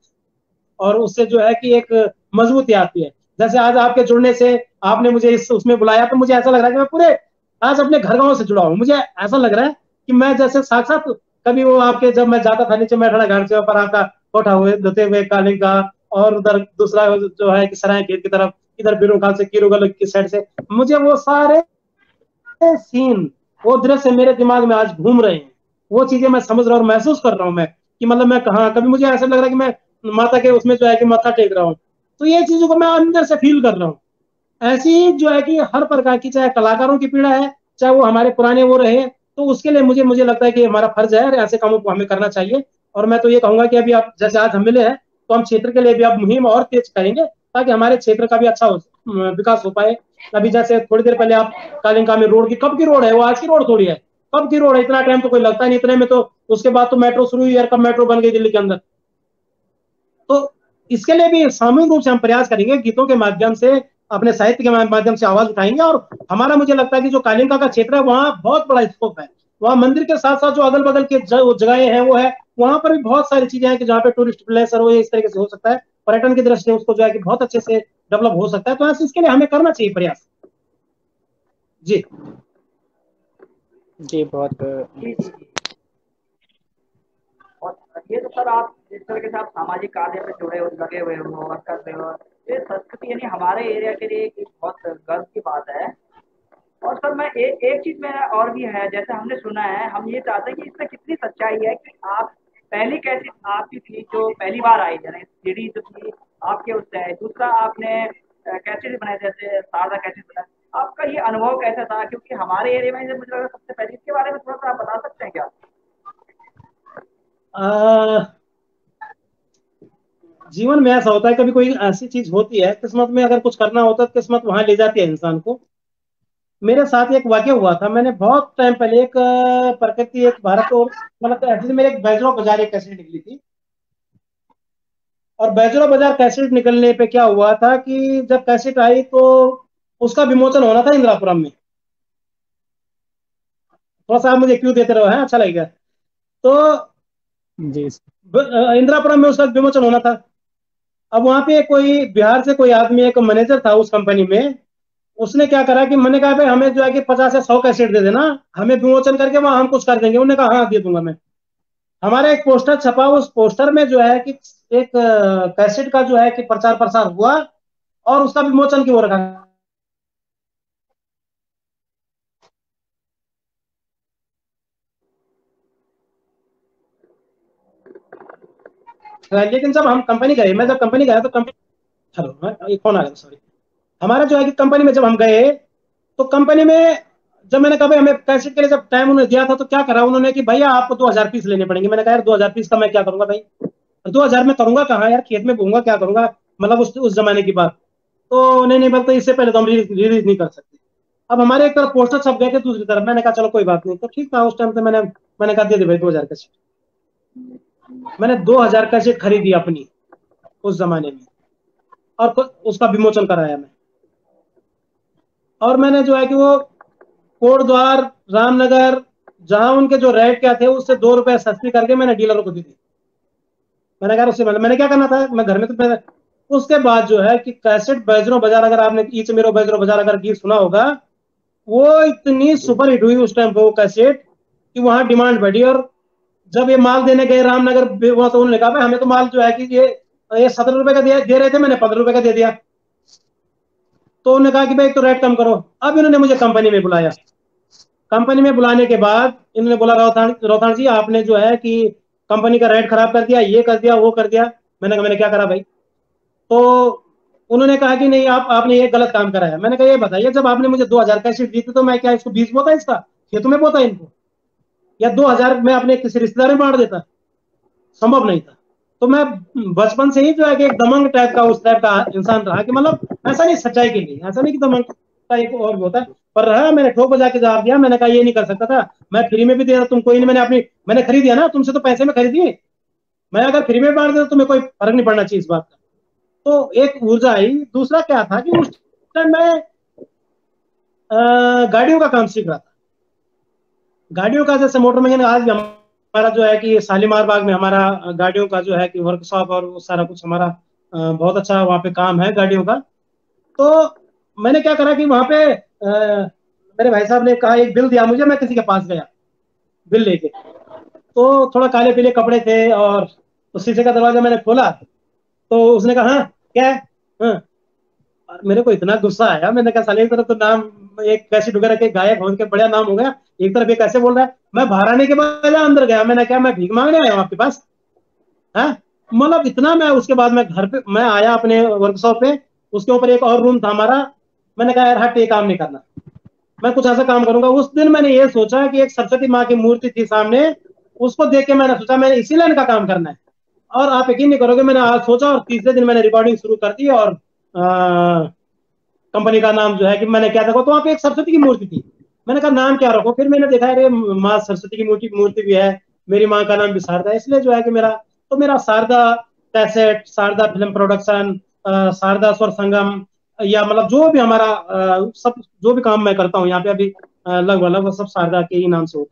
और उससे जो है कि एक मजबूती आती है। जैसे आज आपके जुड़ने से, आपने मुझे इस उसमें बुलाया, तो मुझे ऐसा लग रहा है कि मैं पूरे आज अपने घर गांव से जुड़ा हूँ। मुझे ऐसा लग रहा है कि मैं जैसे साक्षात, कभी वो आपके, जब मैं जाता था नीचे मैठड़ा घाट से, ऊपर आपका कोठा हुए धोते हुए कालिंग का, और उधर दूसरा जो है कि सराय खेत की तरफ, इधर बीरू खाल से कीरूगल की साइड से, मुझे वो सारे सीन, वो दृश्य मेरे दिमाग में आज घूम रहे हैं। वो चीजें मैं समझ रहा हूँ और महसूस कर रहा हूँ मैं, कि मतलब मैं कहा, कभी मुझे ऐसा लग रहा है कि मैं माता के उसमें जो है कि माथा टेक रहा हूँ। तो ये चीजों को मैं अंदर से फील कर रहा हूँ। ऐसी जो है कि हर प्रकार की, चाहे कलाकारों की पीड़ा है, चाहे वो हमारे पुराने वो रहे, तो उसके लिए मुझे मुझे लगता है कि हमारा फर्ज है, और ऐसे कामों को हमें करना चाहिए। और मैं तो ये कहूंगा कि अभी आप जैसे आज हम मिले हैं, तो हम क्षेत्र के लिए भी अब मुहिम और तेज करेंगे, ताकि हमारे क्षेत्र का भी अच्छा विकास हो पाए। अभी जैसे थोड़ी देर पहले आप कालिंका में रोड की, कब की रोड है वो, आज की रोड थोड़ी है, कब की रोड है, इतना टाइम तो कोई लगता नहीं, इतने में तो उसके बाद तो मेट्रो शुरू हुई यार, कब मेट्रो बन गई दिल्ली के अंदर। तो इसके लिए भी सामूहिक रूप से हम प्रयास करेंगे, गीतों के माध्यम से, अपने साहित्य के माध्यम से आवाज उठाएंगे। और हमारा, मुझे लगता है कि जो कालिंका का क्षेत्र है वहाँ बहुत बड़ा स्कोप है। वहाँ मंदिर के साथ साथ जो अगल बगल के जगहें हैं वो है, वहां पर भी बहुत सारी चीजें हैं कि जहाँ पे टूरिस्ट प्लेस और इस तरीके से हो सकता है, पर्यटन की दृष्टि से उसको जो है कि बहुत अच्छे से डेवलप हो सकता है। तो इसके लिए हमें करना चाहिए प्रयास। जी जी बहुत जी जी जी। और ये तो सर आप जिस तरीके से आप सामाजिक कार्य में जुड़े हो, लगे हुए हो और कर रहे हो, ये संस्कृति यानी हमारे एरिया के लिए एक बहुत गर्व की बात है। और सर मैं एक चीज में और भी है, जैसे हमने सुना है, हम ये चाहते हैं कि इसमें कितनी सच्चाई है कि आप पहली कैसेट आपकी थी जो पहली बार आई, यानी सीडी जो थी आपके उससे है, दूसरा आपने कैसेट बनाए जैसे शारदा कैसेट बनाए, आपका ये अनुभव कैसा था? क्योंकि हमारे एरिया में मुझे लगा सबसे पहले, इसके बारे में थोड़ा सा आप बता सकते हैं क्या? जीवन में ऐसा होता है, कभी कोई ऐसी चीज होती है किस्मत में, अगर कुछ करना होता है तो किस्मत वहां ले जाती है इंसान को। मेरे साथ एक वाक्य हुआ था, मैंने बहुत टाइम पहले एक प्रकृति, एक भारत, और मतलब एक्चुअली मेरे एक बैजरो बाजार एक कैसेट निकली थी। और बैजरो बाजार कैसेट निकलने पे क्या हुआ था कि जब कैसेट आई तो उसका विमोचन होना था इंदिरापुरम में। थोड़ा सा आप मुझे क्यों देते रहो, है अच्छा लगेगा। तो जी इंदिरापुरम में उसका विमोचन होना था। अब वहां पे कोई बिहार से कोई आदमी, एक मैनेजर था उस कंपनी में, उसने क्या करा कि मैंने कहा भाई हमें जो है कि 50 या 100 कैसेट दे देना, हमें विमोचन करके वहां हम कुछ कर देंगे। उन्होंने कहा हाँ दे दूंगा मैं। हमारा एक पोस्टर छपा, उस पोस्टर में जो है कि एक कैसेट का जो है कि प्रचार प्रसार हुआ और उसका विमोचन क्यों रखा। लेकिन जब हम कंपनी गए, मैं जब कंपनी गया तो कंपनी, हेलो ये फोन आ गया, सॉरी। हमारा जो है कि कंपनी में जब हम गए तो कंपनी में जब मैंने कहा भाई हमें कैसेट के लिए जब टाइम उन्होंने दिया था तो क्या करा उन्होंने कि भैया आपको 2000 पीस लेने पड़ेंगे। मैंने कहा यार 2000 पीस का मैं क्या करूंगा भाई, 2000 में करूंगा कहाँ यार, खेत में बोऊंगा क्या करूंगा, मतलब उस जमाने की बात। तो नहीं नहीं बोलते इससे पहले तो हम रिलीज नहीं कर सकते। अब हमारे एक तरफ पोस्टर छप गए थे, दूसरी तरफ मैंने कहा चलो कोई बात नहीं, तो ठीक था। उस टाइम पे मैंने कहा दे दे भाई 2000 कैसेट। मैंने 2000 कैसेट खरीदी अपनी उस जमाने में, और उसका विमोचन कराया मैं। और मैंने जो है कि वो कोटद्वार, रामनगर, जहां उनके जो रेट क्या थे उससे 2 रुपए सस्ती करके मैंने डीलरों को दी थी। मैंने कहा उससे मैंने क्या करना था, मैं घर में तो उसके बाद जो है कि कैसेट बैजरो बाजार, अगर आपने ईच मेरो बैजरो बाजार अगर गीत सुना होगा, वो इतनी सुपर हिट हुई उस टाइम पे वो कैसेट कि वहां डिमांड बढ़ी। और जब ये माल देने गए रामनगर, वहां तो उन्होंने कहा भाई हमें तो माल जो है कि ये 17 रुपए का दे रहे थे, मैंने 15 रुपए का दे दिया। तो उन्होंने कहा कि भाई तो रेट कम करो। अब इन्होंने मुझे कंपनी में बुलाया। कंपनी में बुलाने के बाद इन्होंने बोला रोहतान जी आपने जो है कि कंपनी का रेट खराब कर दिया, ये कर दिया, वो कर दिया। मैंने कहा मैंने क्या करा भाई। तो उन्होंने कहा कि नहीं आपने ये गलत काम करा है। मैंने कहा ये बताइए जब आपने मुझे 2000 कैसेट दी थी तो मैं क्या इसको बीज बोता, इसका खेतों में बोता इनको, या 2000 में अपने किसी रिश्तेदार में बांट देता, संभव नहीं था। तो मैं बचपन से ही जो है कि एक दमंग टाइप का, उस टाइप का इंसान रहा कि मतलब ऐसा नहीं, सच्चाई के लिए ऐसा नहीं कि दमंग का एक और भी होता है, पर रहा। मैंने ठोक बजा के जवाब दिया, मैंने कहा ये नहीं कर सकता था, मैं फ्री में भी दे रहा तुम कोई नहीं, मैंने खरीद दिया ना, तुमसे तो पैसे में खरीदी, मैं अगर फ्री में बांट देता तुम्हें कोई फर्क नहीं पड़ना चाहिए इस बात का। तो एक ऊर्जा आई। दूसरा क्या था कि उस टाइम मैं गाड़ियों का काम सीख रहा था। गाड़ियों का जैसे मोटर मैकेनिक, आज भी हमारा जो है कि शालीमार बाग में हमारा गाड़ियों का जो है कि वर्कशॉप और वो सारा कुछ हमारा बहुत अच्छा वहाँ पे काम है गाड़ियों का। तो मैंने क्या करा कि वहाँ पे मेरे भाई साहब ने कहा, एक बिल दिया मुझे, मैं किसी के पास गया बिल लेके। तो थोड़ा काले पीले कपड़े थे और उस शीशे का दरवाजा मैंने खोला तो उसने कहा हाँ क्या है, हाँ। और मेरे को इतना गुस्सा आया, मैंने कहा साले एक तरफ तो नाम एक कैसे डुगर के गायक हो के बढ़िया नाम हो गया, एक तरफ ये कैसे बोल रहा है। मैं बाहर आने के बाद अंदर गया, मैंने क्या मैं भीख मांगने आया हूँ आपके पास, है। मतलब इतना, मैं उसके बाद मैं घर पे मैं आया अपने वर्कशॉप पे, उसके ऊपर एक और रूम था हमारा। मैंने कहा यार हट ये काम नहीं करना, मैं कुछ ऐसा काम करूंगा। उस दिन मैंने ये सोचा कि एक सरस्वती माँ की मूर्ति थी सामने, उसको देख के मैंने सोचा मैंने इसी लाइन का काम करना है। और आप यकीन नहीं करोगे, मैंने आज सोचा और तीसरे दिन मैंने रिकॉर्डिंग शुरू कर दी। और कंपनी का नाम जो है कि मैंने क्या देखा तो वहां पे एक सरस्वती की मूर्ति थी, मैंने कहा नाम क्या रखो। फिर मैंने देखा अरे माँ सरस्वती की मूर्ति भी है, मेरी माँ का नाम भी शारदा है, इसलिए जो है कि मेरा Sharda cassette, Sharda film production, Sharda Swar Sangam, या मतलब जो भी हमारा सब जो भी काम मैं करता हूँ यहाँ पे अभी लगभग लगभग सब शारदा के ही नाम से होता है।